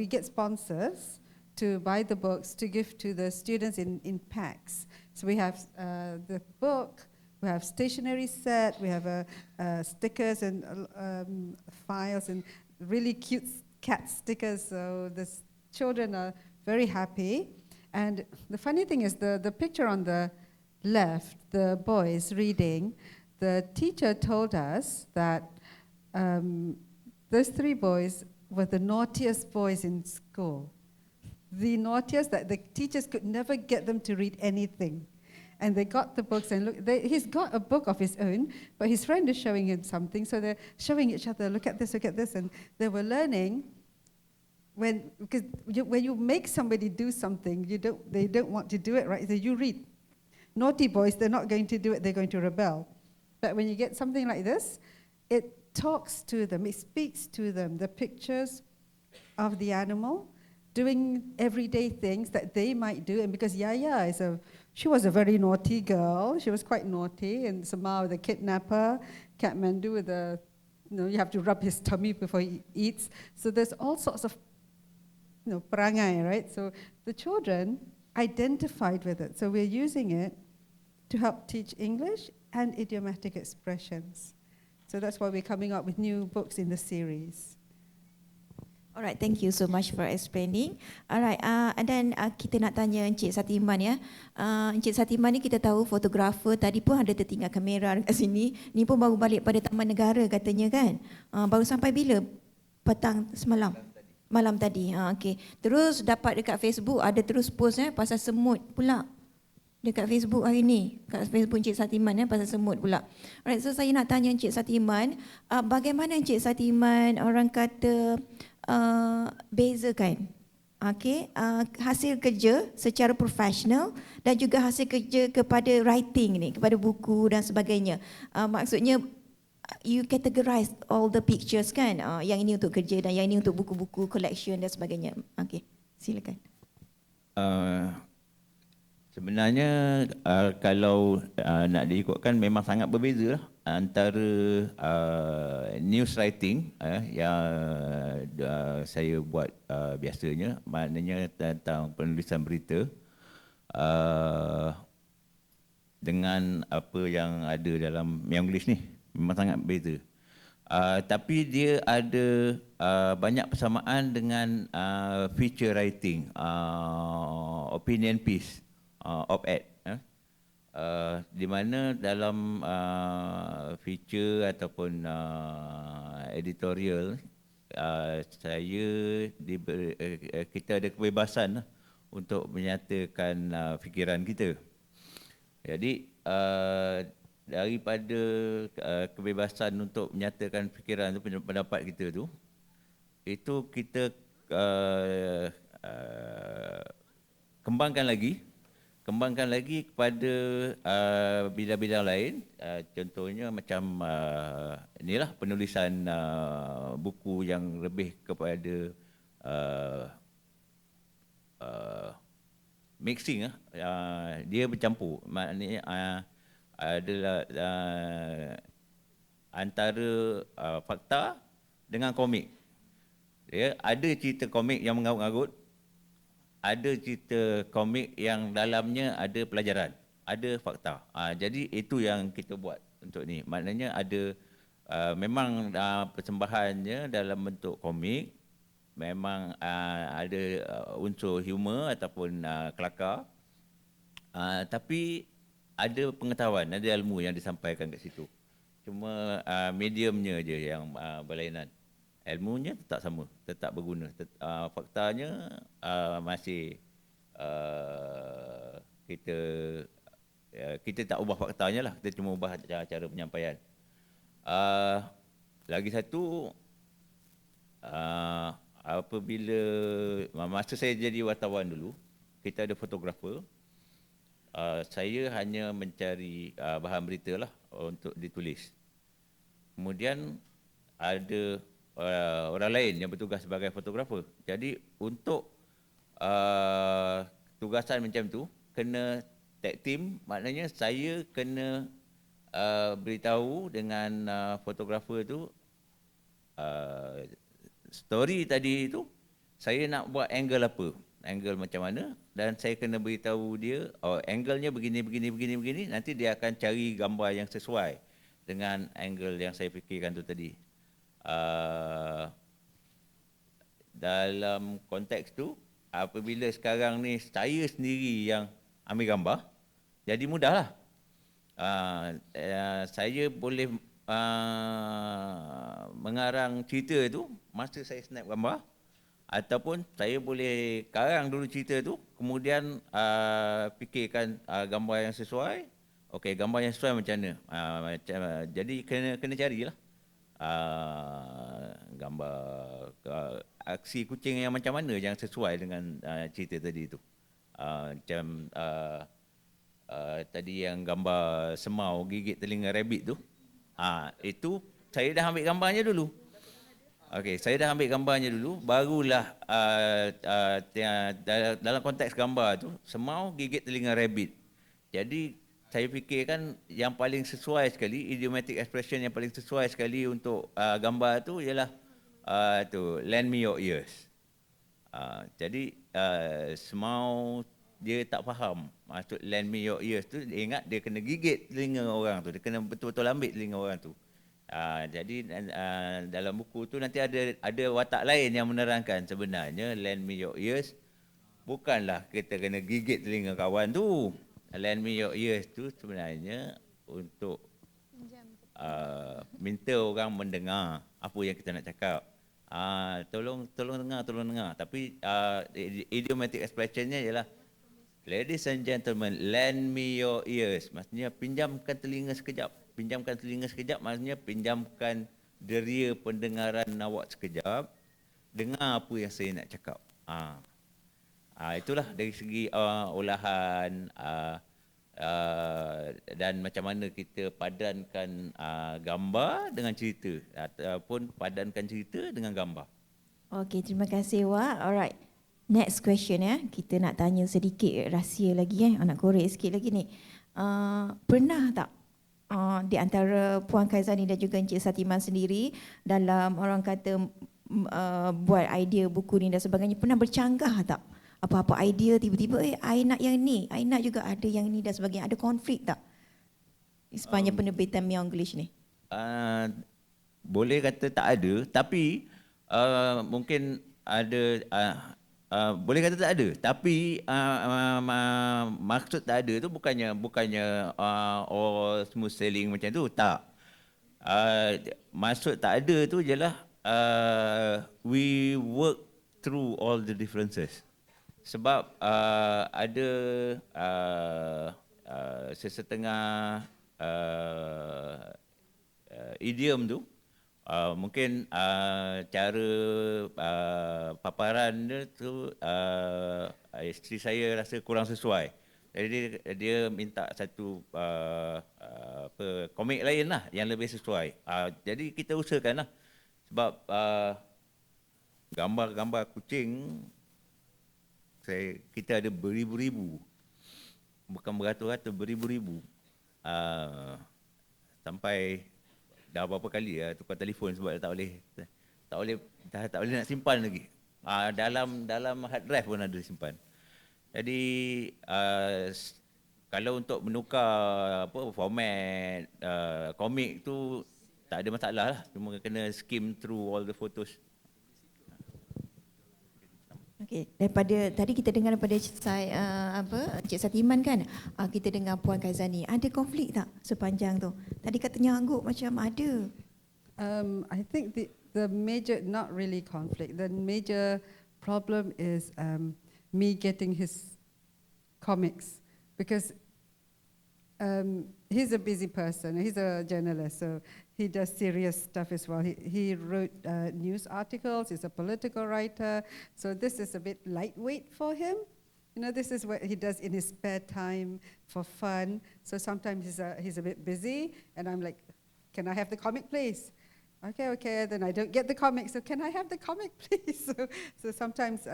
B: get sponsors to buy the books to give to the students in packs. So we have the book, we have stationery set, we have stickers and files and really cute cat stickers. So the children are very happy. And the funny thing is the picture on the left, the boys reading, the teacher told us that those three boys were the naughtiest boys in school. The naughtiest, that the teachers could never get them to read anything. And they got the books and look, he's got a book of his own, but his friend is showing him something, so they're showing each other, look at this, and they were learning. Because when you make somebody do something, they don't want to do it, right? So you read. Naughty boys, they're not going to do it, they're going to rebel. But when you get something like this, it talks to them, it speaks to them, the pictures of the animal, doing everyday things that they might do. And because Yaya she was a very naughty girl, she was quite naughty, and somehow the kidnapper, Kathmandu with you have to rub his tummy before he eats. So there's all sorts of perangai, right? So the children identified with it. So we're using it to help teach English and idiomatic expressions. So that's why we're coming up with new books in the series.
A: Alright, thank you so much for explaining. Alright, and then kita nak tanya Encik Satiman ya. Encik Satiman ni kita tahu fotografer, tadi pun ada tertinggal kamera dekat sini. Ni pun baru balik pada Taman Negara katanya kan. Baru sampai bila? Petang semalam? Malam tadi. Okay. Terus dapat dekat Facebook, ada terus post pasal semut pula. Dekat Facebook hari ni, kat Facebook Encik Satiman pasal semut pula. Alright, so saya nak tanya Encik Satiman, bagaimana Encik Satiman orang kata bezakan hasil kerja secara profesional dan juga hasil kerja kepada writing ni, kepada buku dan sebagainya. Maksudnya you categorize all the pictures kan? Yang ini untuk kerja dan yang ini untuk buku-buku collection dan sebagainya. Okay, silakan.
C: Sebenarnya kalau nak diikutkan memang sangat berbeza lah antara news writing yang saya buat biasanya, maknanya tentang penulisan berita, dengan apa yang ada dalam Meownglish ni memang sangat berbeza. Tapi dia ada banyak persamaan dengan feature writing, opinion piece, op-ed, di mana dalam feature ataupun editorial kita ada kebebasan untuk menyatakan fikiran kita. Jadi daripada kebebasan untuk menyatakan fikiran tu, pendapat kita tu, itu kita kembangkan lagi kepada bidang-bidang lain. Contohnya macam inilah penulisan buku yang lebih kepada mixing, dia bercampur, maknanya adalah antara fakta dengan komik. Ya, ada cerita komik yang mengarut-ngarut, ada cerita komik yang dalamnya ada pelajaran, ada fakta. Jadi itu yang kita buat untuk ni. Maknanya ada memang persembahannya dalam bentuk komik, memang ada unsur humor ataupun kelakar, tapi ada pengetahuan, ada ilmu yang disampaikan kat situ. Cuma mediumnya je yang berlainan. Ilmunya tetap sama, tetap berguna. Faktanya masih kita tak ubah faktanya lah, kita cuma ubah cara penyampaian. Lagi satu, apabila masa saya jadi wartawan dulu, kita ada fotografer. Saya hanya mencari bahan berita lah untuk ditulis. Kemudian ada orang lain yang bertugas sebagai fotografer. Jadi untuk tugasan macam tu kena tag team, maknanya saya kena beritahu dengan fotografer tu story tadi tu saya nak buat angle apa, angle macam mana, dan saya kena beritahu dia angle-nya begini, nanti dia akan cari gambar yang sesuai dengan angle yang saya fikirkan tu tadi. Dalam konteks tu, apabila sekarang ni saya sendiri yang ambil gambar, jadi mudahlah. Saya boleh mengarang cerita tu masa saya snap gambar, ataupun saya boleh karang dulu cerita tu, kemudian fikirkan gambar yang sesuai. Okey, gambar yang sesuai macam mana? Jadi kena carilah gambar aksi kucing yang macam mana yang sesuai dengan cerita tadi tu. Macam tadi yang gambar semau gigit telinga rabbit tu, itu saya dah ambil gambarnya dulu. Okey, saya dah ambil gambarnya dulu, barulah dalam konteks gambar tu semau gigit telinga rabbit. Jadi saya fikirkan yang paling sesuai sekali, idiomatic expression yang paling sesuai sekali untuk gambar tu ialah tu, lend me your ears. Jadi semau dia tak faham maksud lend me your ears tu, dia ingat dia kena gigit telinga orang tu, dia kena betul-betul ambil telinga orang tu. Jadi dalam buku tu nanti ada watak lain yang menerangkan sebenarnya lend me your ears bukanlah kita kena gigit telinga kawan tu. Lend me your ears tu sebenarnya untuk minta orang mendengar apa yang kita nak cakap. Tolong dengar. Tapi idiomatic expressionnya ialah ladies and gentlemen, lend me your ears. Maksudnya pinjamkan telinga sekejap. Pinjamkan telinga sekejap maksudnya pinjamkan deria pendengaran awak sekejap. Dengar apa yang saya nak cakap. Itulah dari segi olahan dan macam mana kita padankan gambar dengan cerita ataupun padankan cerita dengan gambar.
A: Okey, terima kasih Wak. Alright. Next question ya. Kita nak tanya sedikit rahsia lagi nak korek sikit lagi ni. Pernah tak di antara Puan Chaizani dan juga Encik Satiman sendiri dalam orang kata buat idea buku ni dan sebagainya, pernah bercanggah tak? Apa-apa idea tiba-tiba I nak yang ni, I nak juga ada yang ni dan sebagainya. Ada konflik tak sepanjang penerbitan Meownglish ni?
C: Boleh kata tak ada, tapi mungkin ada, boleh kata tak ada, tapi maksud tak ada tu bukannya all smooth sailing macam tu, tak. Maksud tak ada tu jelah we work through all the differences. Sebab ada sesetengah idiom tu, mungkin cara paparan dia tu isteri saya rasa kurang sesuai. Jadi dia minta satu komik lain lah yang lebih sesuai. Jadi kita usahakan lah. Sebab gambar-gambar kucing kita ada beribu-ribu, bukan beratus-ratus, beribu-ribu. Sampai dah berapa kali tukar telefon sebab tak boleh nak simpan lagi. Dalam hard drive pun ada disimpan. Jadi kalau untuk menukar format komik tu tak ada masalah lah. Cuma kena skim through all the photos.
A: Okey, daripada tadi kita dengar daripada Encik Satiman kan, kita dengar Puan Chaizani. Ada konflik tak sepanjang tu? Tadi katanya angguk macam ada.
B: I think the major, not really conflict, the major problem is me getting his comics, because he's a busy person. He's a journalist, so he does serious stuff as well. He wrote news articles. He's a political writer. So this is a bit lightweight for him. You know, this is what he does in his spare time for fun. So sometimes he's a bit busy, and I'm like, can I have the comic, please? Okay. Then I don't get the comic. So can I have the comic, please? So sometimes,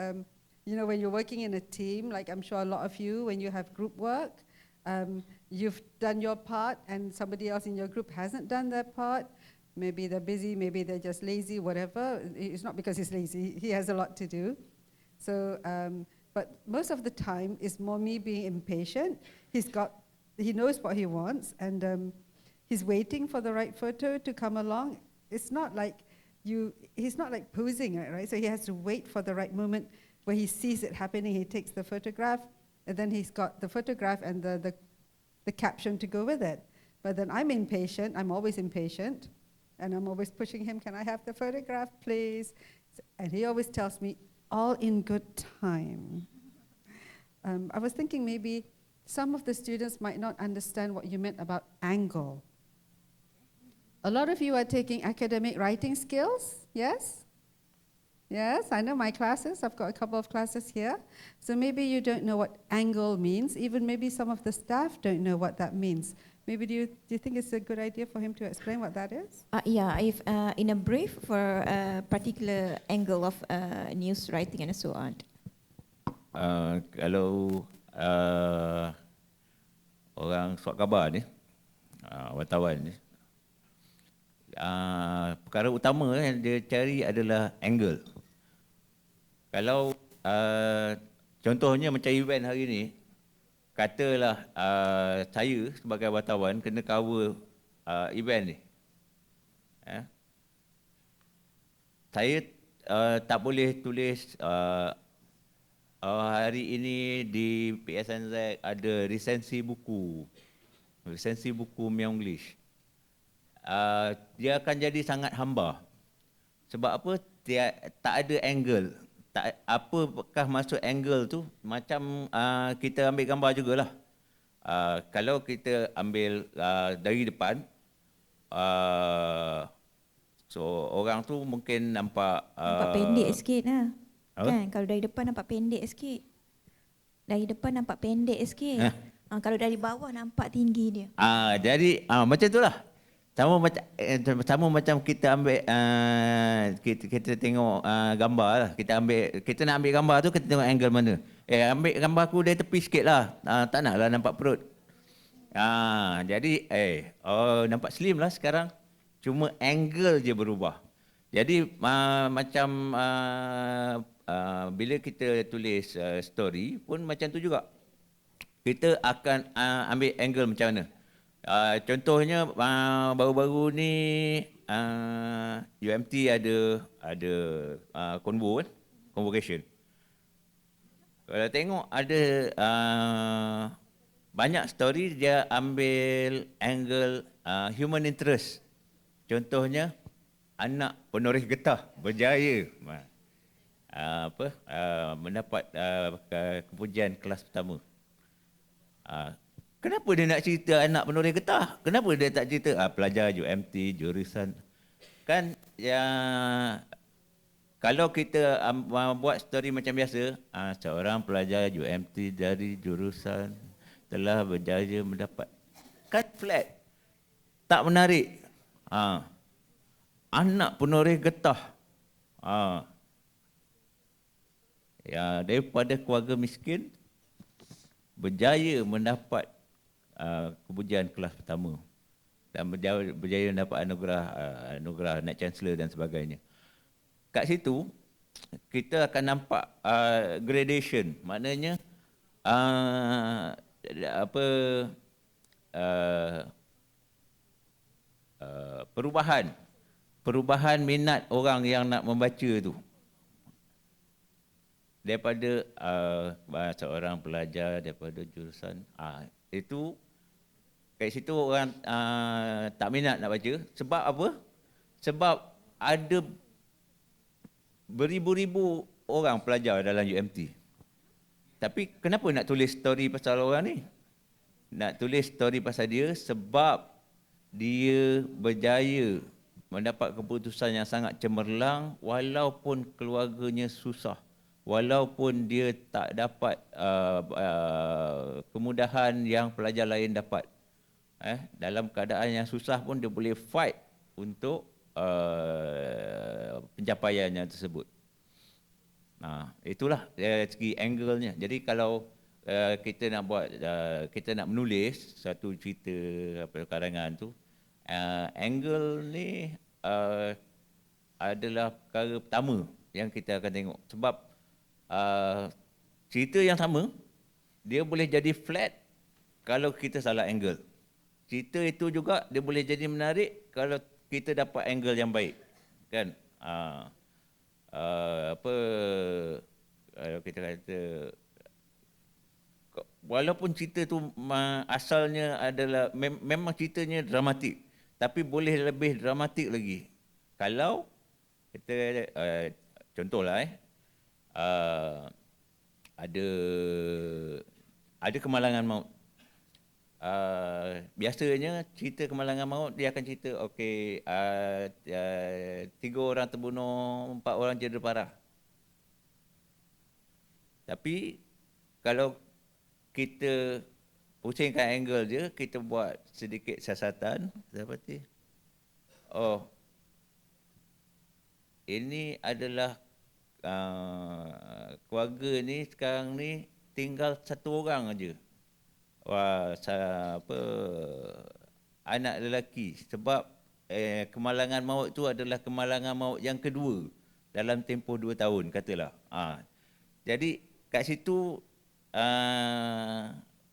B: you know, when you're working in a team, like I'm sure a lot of you, when you have group work, you've done your part and somebody else in your group hasn't done their part. Maybe they're busy, maybe they're just lazy, whatever. It's not because he's lazy, he has a lot to do. So, but most of the time it's more me being impatient. He knows what he wants, and he's waiting for the right photo to come along. It's not like he's not like posing it, right? So he has to wait for the right moment where he sees it happening, he takes the photograph, and then he's got the photograph and the caption to go with it. But then I'm impatient, I'm always impatient, and I'm always pushing him, can I have the photograph, please? And he always tells me, all in good time. I was thinking maybe some of the students might not understand what you meant about angle. A lot of you are taking academic writing skills, yes? Yes, I know my classes. I've got a couple of classes here. So maybe you don't know what angle means. Even maybe some of the staff don't know what that means. Maybe do you think it's a good idea for him to explain what that is?
A: Yeah, if in a brief for a particular angle of news writing and so on.
C: Kalau orang surat khabar ni, wartawan ni, perkara utama yang dia cari adalah angle. Kalau contohnya macam event hari ni, katalah saya sebagai wartawan kena cover event ni. Saya tak boleh tulis hari ini di PSNZ ada resensi buku Meownglish. Dia akan jadi sangat hamba. Sebab apa? Tak ada angle. Apakah maksud angle tu? Macam kita ambil gambar jugalah. Kalau kita ambil dari depan, so orang tu mungkin nampak
A: pendek sikit lah.
C: Apa?
A: Kan? Kalau dari depan nampak pendek sikit. Dari depan nampak pendek sikit. Kalau dari bawah nampak tinggi dia.
C: Jadi macam itulah. Sama macam kita ambil kita tengok gambar lah. Kita nak ambil gambar tu, kita tengok angle mana. Ambil gambar aku dari tepi sikit lah. Tak naklah nampak perut. Jadi nampak slim lah sekarang. Cuma angle je berubah. Jadi macam bila kita tulis story pun macam tu juga. Kita akan ambil angle macam mana. Contohnya baru-baru ni UMT ada convocation. Kalau tengok ada banyak story dia ambil angle human interest. Contohnya anak penoreh getah berjaya mendapat kepujian kelas pertama. Kenapa dia nak cerita anak penoreh getah? Kenapa dia tak cerita pelajar UMT jurusan? Kan kalau kita buat story macam biasa, seorang pelajar UMT dari jurusan telah berjaya mendapat, kan flat, tak menarik. Anak penoreh getah, daripada keluarga miskin berjaya mendapat kepujian kelas pertama dan berjaya mendapat anugerah Naik Chancellor dan sebagainya. Kat situ kita akan nampak gradation, maknanya perubahan minat orang yang nak membaca tu. Daripada seorang pelajar daripada jurusan itu, kat situ orang tak minat nak baca. Sebab apa? Sebab ada beribu-ribu orang pelajar dalam UMT. Tapi kenapa nak tulis story pasal orang ni? Nak tulis story pasal dia sebab dia berjaya mendapat keputusan yang sangat cemerlang walaupun keluarganya susah. Walaupun dia tak dapat kemudahan yang pelajar lain dapat. Dalam keadaan yang susah pun dia boleh fight untuk pencapaiannya tersebut. Itulah dari segi angle-nya. Jadi kalau kita nak buat, kita nak menulis satu cerita karangan tu, angle ni adalah perkara pertama yang kita akan tengok. Sebab cerita yang sama, dia boleh jadi flat kalau kita salah angle. Cerita itu juga dia boleh jadi menarik kalau kita dapat angle yang baik, kan? Kalau kita kata, walaupun cerita tu asalnya adalah memang ceritanya dramatik, tapi boleh lebih dramatik lagi kalau kita contohlah ada kemalangan maut. Biasanya cerita kemalangan maut dia akan cerita 3 orang terbunuh, 4 orang cedera parah. Tapi kalau kita pusingkan angle dia, kita buat sedikit siasatan, seperti ini adalah keluarga ni sekarang ni tinggal 1 orang aja. Anak lelaki. Sebab kemalangan maut tu adalah kemalangan maut yang kedua dalam tempoh 2 tahun, katalah. Jadi kat situ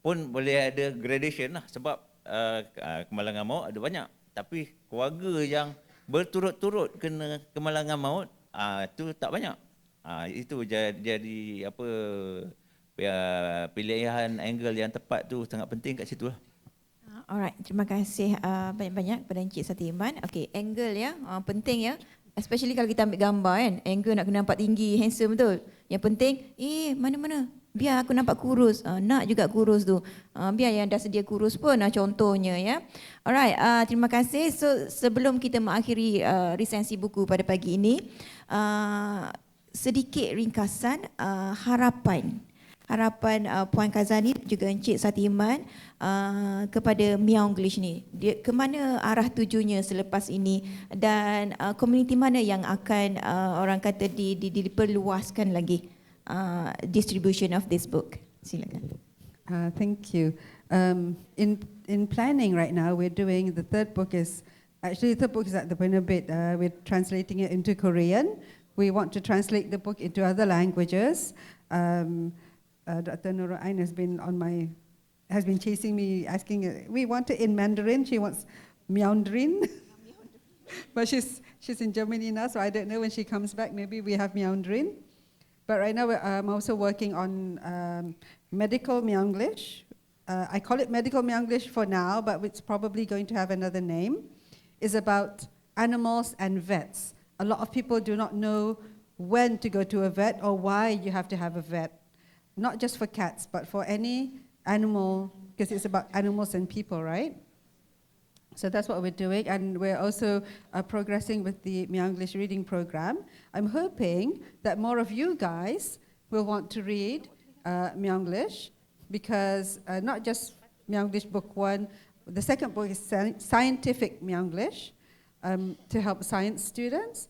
C: pun boleh ada gradation lah. Sebab kemalangan maut ada banyak. Tapi keluarga yang berturut-turut kena kemalangan maut, tu tak banyak. Itu jadi pilihan angle yang tepat tu sangat penting kat situ lah.
A: Alright, terima kasih banyak-banyak kepada Encik Satiman. Okey, angle ya, penting ya. Especially kalau kita ambil gambar kan, angle nak kena nampak tinggi, handsome betul. Yang penting, mana-mana, biar aku nampak kurus. Nak juga kurus tu. Biar yang dah sedia kurus pun, contohnya ya. Alright, terima kasih. So, sebelum kita mengakhiri resensi buku pada pagi ini, sedikit ringkasan harapan harapan Puan Chaizani juga Encik Satiman kepada Meownglish ni? Dia ke mana arah tujunya selepas ini, dan komuniti mana yang akan orang kata diperluaskan lagi distribution of this book? Silakan.
B: Thank you. In planning right now, we're doing the third book is actually the third book is at the penerbit. We're translating it into Korean. We want to translate the book into other languages. Dr. Nurul has been chasing me, asking. We want it in Mandarin. She wants Meownglish, but she's in Germany now, so I don't know when she comes back. Maybe we have Meownglish. But right now, I'm also working on medical Meownglish. I call it medical Meownglish for now, but it's probably going to have another name. It's about animals and vets. A lot of people do not know when to go to a vet or why you have to have a vet. Not just for cats, but for any animal, because it's about animals and people, right? So that's what we're doing, and we're also progressing with the Meownglish reading program. I'm hoping that more of you guys will want to read Meownglish, because not just Meownglish Book 1, the second book is Scientific Meownglish, to help science students,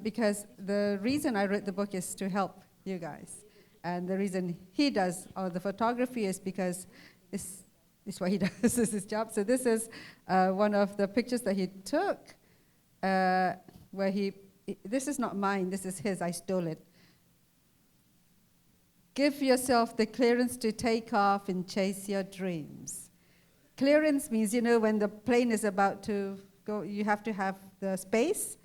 B: because the reason I wrote the book is to help you guys. And the reason he does all the photography is because this is what he does, this is his job. So this is one of the pictures that he took, where this is not mine, this is his, I stole it. Give yourself the clearance to take off and chase your dreams. Clearance means, you know, when the plane is about to go, you have to have the space.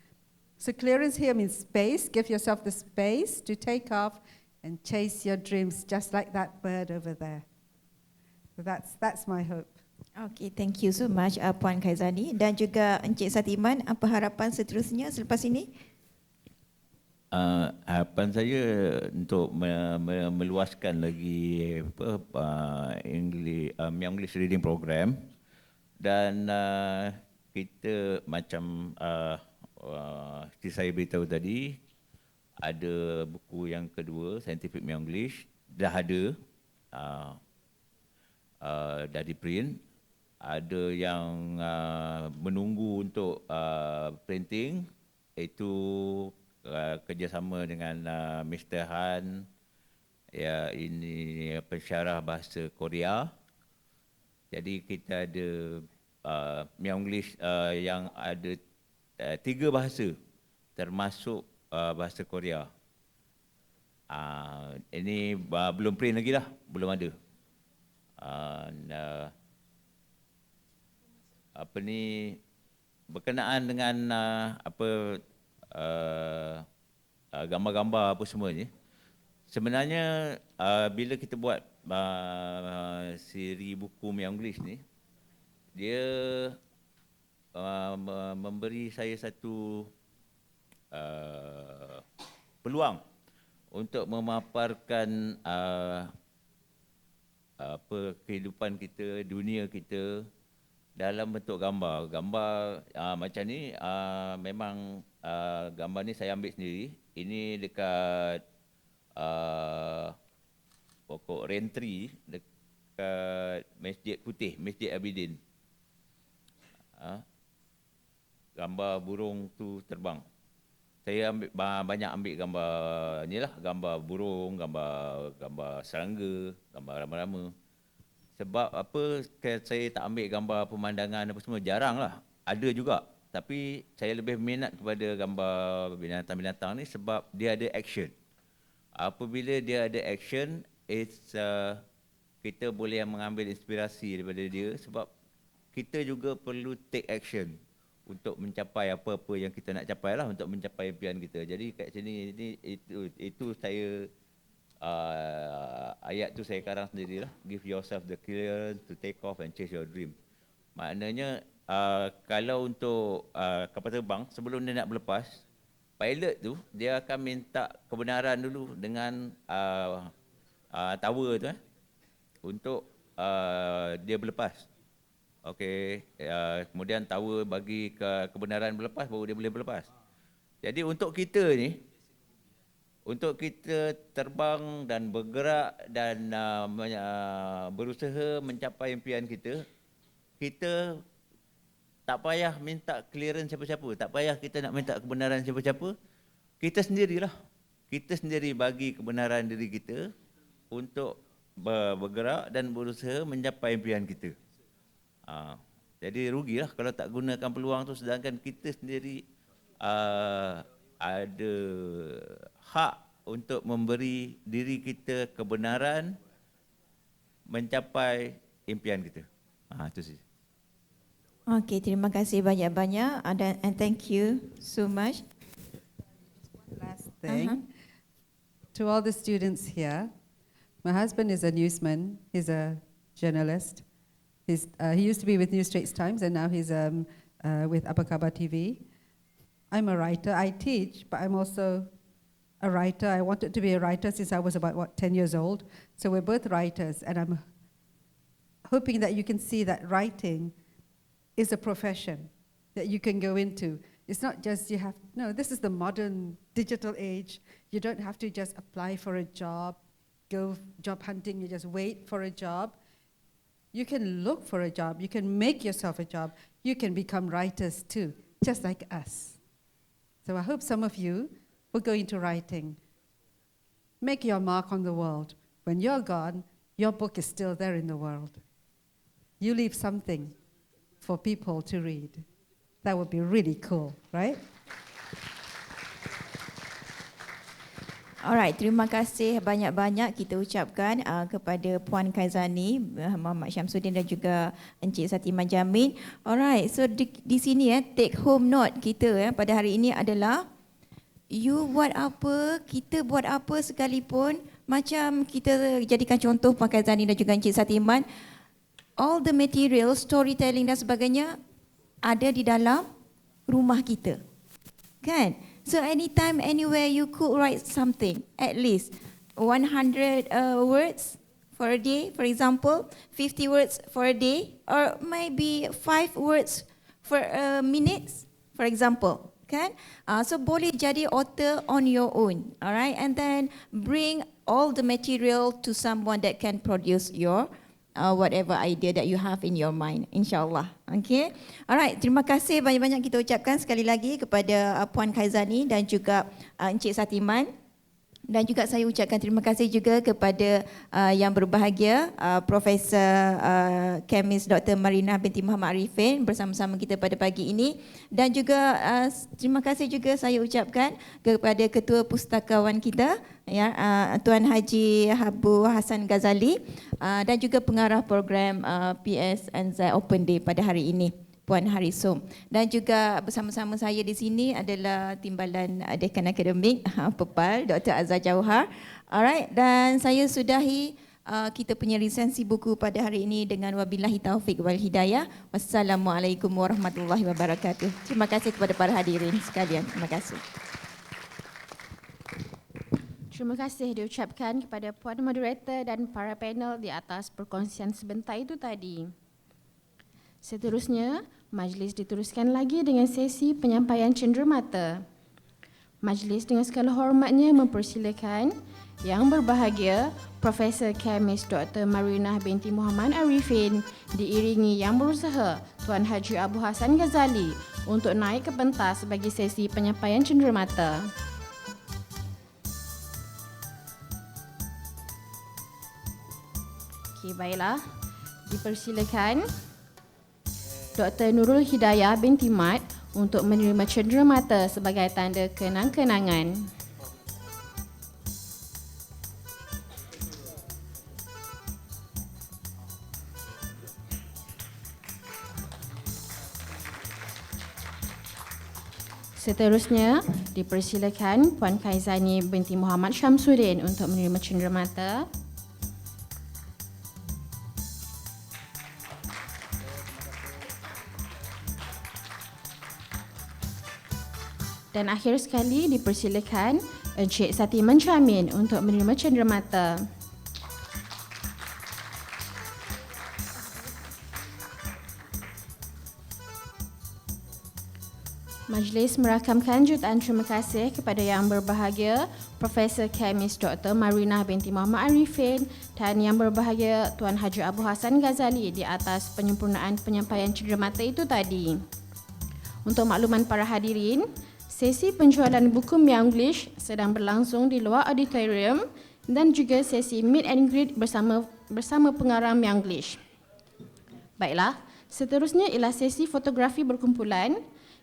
B: So clearance here means space. Give yourself the space to take off and chase your dreams, just like that bird over there. So that's my hope.
A: Okay, thank you so much Puan Chaizani, dan juga Encik Satiman, apa harapan seterusnya selepas ini?
C: Harapan saya untuk meluaskan lagi English reading program, dan kita macam seperti saya beritahu tadi, ada buku yang kedua, Scientific Meownglish, dah ada, dah di print. Ada yang menunggu untuk printing, itu kerjasama dengan Mr. Han, ya, ini pensyarah bahasa Korea. Jadi kita ada Meownglish yang ada 3 bahasa, termasuk bahasa Korea. Ini belum print lagi lah, belum ada. Apa ni, berkenaan dengan gambar-gambar apa semua ni. Sebenarnya bila kita buat siri buku Meownglish ni, dia memberi saya satu peluang untuk memaparkan kehidupan kita, dunia kita dalam bentuk gambar. Gambar macam ni, memang gambar ni saya ambil sendiri. Ini dekat pokok rentri dekat Masjid Putih, Masjid Abidin. Gambar burung tu terbang. Saya banyak ambil gambar ni lah, gambar burung, gambar serangga, gambar rama-rama. Sebab apa, saya tak ambil gambar pemandangan apa semua, jarang lah. Ada juga, tapi saya lebih minat kepada gambar binatang-binatang ni sebab dia ada action. Apabila dia ada action, kita boleh mengambil inspirasi daripada dia, sebab kita juga perlu take action untuk mencapai apa-apa yang kita nak capai lah, untuk mencapai impian kita. Jadi kat sini itu saya ayat tu saya karang sendirilah. Give yourself the clearance to take off and chase your dream. Maknanya kalau untuk kapal terbang, sebelum dia nak berlepas, pilot tu dia akan minta kebenaran dulu dengan tower tu untuk dia berlepas. Okey, kemudian tower bagi kebenaran berlepas, baru dia boleh berlepas. Jadi untuk kita ni, untuk kita terbang dan bergerak dan berusaha mencapai impian kita, kita tak payah minta clearance siapa-siapa, tak payah kita nak minta kebenaran siapa-siapa. Kita sendirilah. Kita sendiri bagi kebenaran diri kita untuk bergerak dan berusaha mencapai impian kita. Jadi rugilah kalau tak gunakan peluang tu, sedangkan kita sendiri ada hak untuk memberi diri kita kebenaran mencapai impian kita. Itu sih.
A: Okey, terima kasih banyak-banyak and thank you so much.
B: Last thing, to all the students here, my husband is a newsman, he's a journalist. He used to be with New Straits Times and now he's with Apa Khabar TV. I'm a writer, I teach, but I'm also a writer. I wanted to be a writer since I was about 10 years old. So we're both writers, and I'm hoping that you can see that writing is a profession that you can go into. It's not just this is the modern digital age. You don't have to just apply for a job, go job hunting, you just wait for a job. You can look for a job, you can make yourself a job, you can become writers too, just like us. So I hope some of you will go into writing. Make your mark on the world. When you're gone, your book is still there in the world. You leave something for people to read. That would be really cool, right?
A: Alright, terima kasih banyak-banyak kita ucapkan kepada Puan Chaizani, Muhammad Shamsudin dan juga Encik Satiman Jamin. Alright, so di sini take home note kita pada hari ini adalah you buat apa, kita buat apa sekalipun, macam kita jadikan contoh Puan Chaizani dan juga Encik Satiman, all the material, storytelling dan sebagainya ada di dalam rumah kita. Kan? So anytime, anywhere you could write something, at least 100 words for a day, for example, 50 words for a day, or maybe 5 words for a minute, for example. Kan? So boleh jadi author on your own, alright? And then bring all the material to someone that can produce your whatever idea that you have in your mind, insyaAllah. Okay. Alright, terima kasih banyak-banyak kita ucapkan sekali lagi kepada Puan Chaizani dan juga Encik Satiman. Dan juga saya ucapkan terima kasih juga kepada yang berbahagia, Profesor Kemis Dr. Marinah binti Muhammad Arifin bersama-sama kita pada pagi ini. Dan juga terima kasih juga saya ucapkan kepada Ketua Pustakawan kita, ya, Tuan Haji Habu Hassan Ghazali, dan juga pengarah program PSNZ Open Day pada hari ini, Puan Harisom. Dan juga bersama-sama saya di sini adalah Timbalan Dekan Akademik PPAL Dr. Azhar Jauhar. Alright, dan saya sudahi kita punya resensi buku pada hari ini dengan wabillahi taufik wal hidayah. Wassalamualaikum warahmatullahi wabarakatuh. Terima kasih kepada para hadirin sekalian. Terima kasih.
D: Terima kasih diucapkan kepada Puan Moderator dan para panel di atas perkongsian sebentar itu tadi. Seterusnya, majlis diteruskan lagi dengan sesi penyampaian cenderamata. Majlis dengan segala hormatnya mempersilakan yang berbahagia Profesor Kemis Dr. Marinah binti Muhammad Arifin diiringi yang berusaha Tuan Haji Abu Hassan Ghazali untuk naik ke pentas bagi sesi penyampaian cenderamata. Okey, baiklah. Dipersilakan Dr. Nurul Hidayah binti Mat untuk menerima cenderamata sebagai tanda kenang-kenangan. Seterusnya, dipersilakan Puan Chaizani binti Muhammad Shamsudin untuk menerima cenderamata. Dan akhir sekali dipersilakan Encik Satiman Jamin untuk menerima cenderamata. Majlis merakamkan jutaan terima kasih kepada Yang Berbahagia Profesor Kemis Dr. Marinah binti Muhammad Arifin dan Yang Berbahagia Tuan Haji Abu Hassan Ghazali di atas penyempurnaan penyampaian cenderamata itu tadi. Untuk makluman para hadirin, sesi penjualan buku Meownglish sedang berlangsung di luar auditorium dan juga sesi meet and greet bersama pengarang Meownglish. Baiklah, seterusnya ialah sesi fotografi berkumpulan.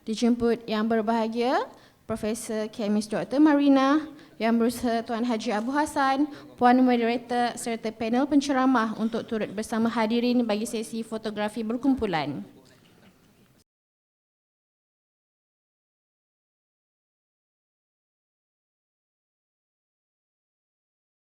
D: Dijemput Yang Berbahagia Profesor Kemis Dr. Marinah, Yang Berusaha Tuan Haji Abu Hassan, Puan Moderator serta panel penceramah untuk turut bersama hadirin bagi sesi fotografi berkumpulan.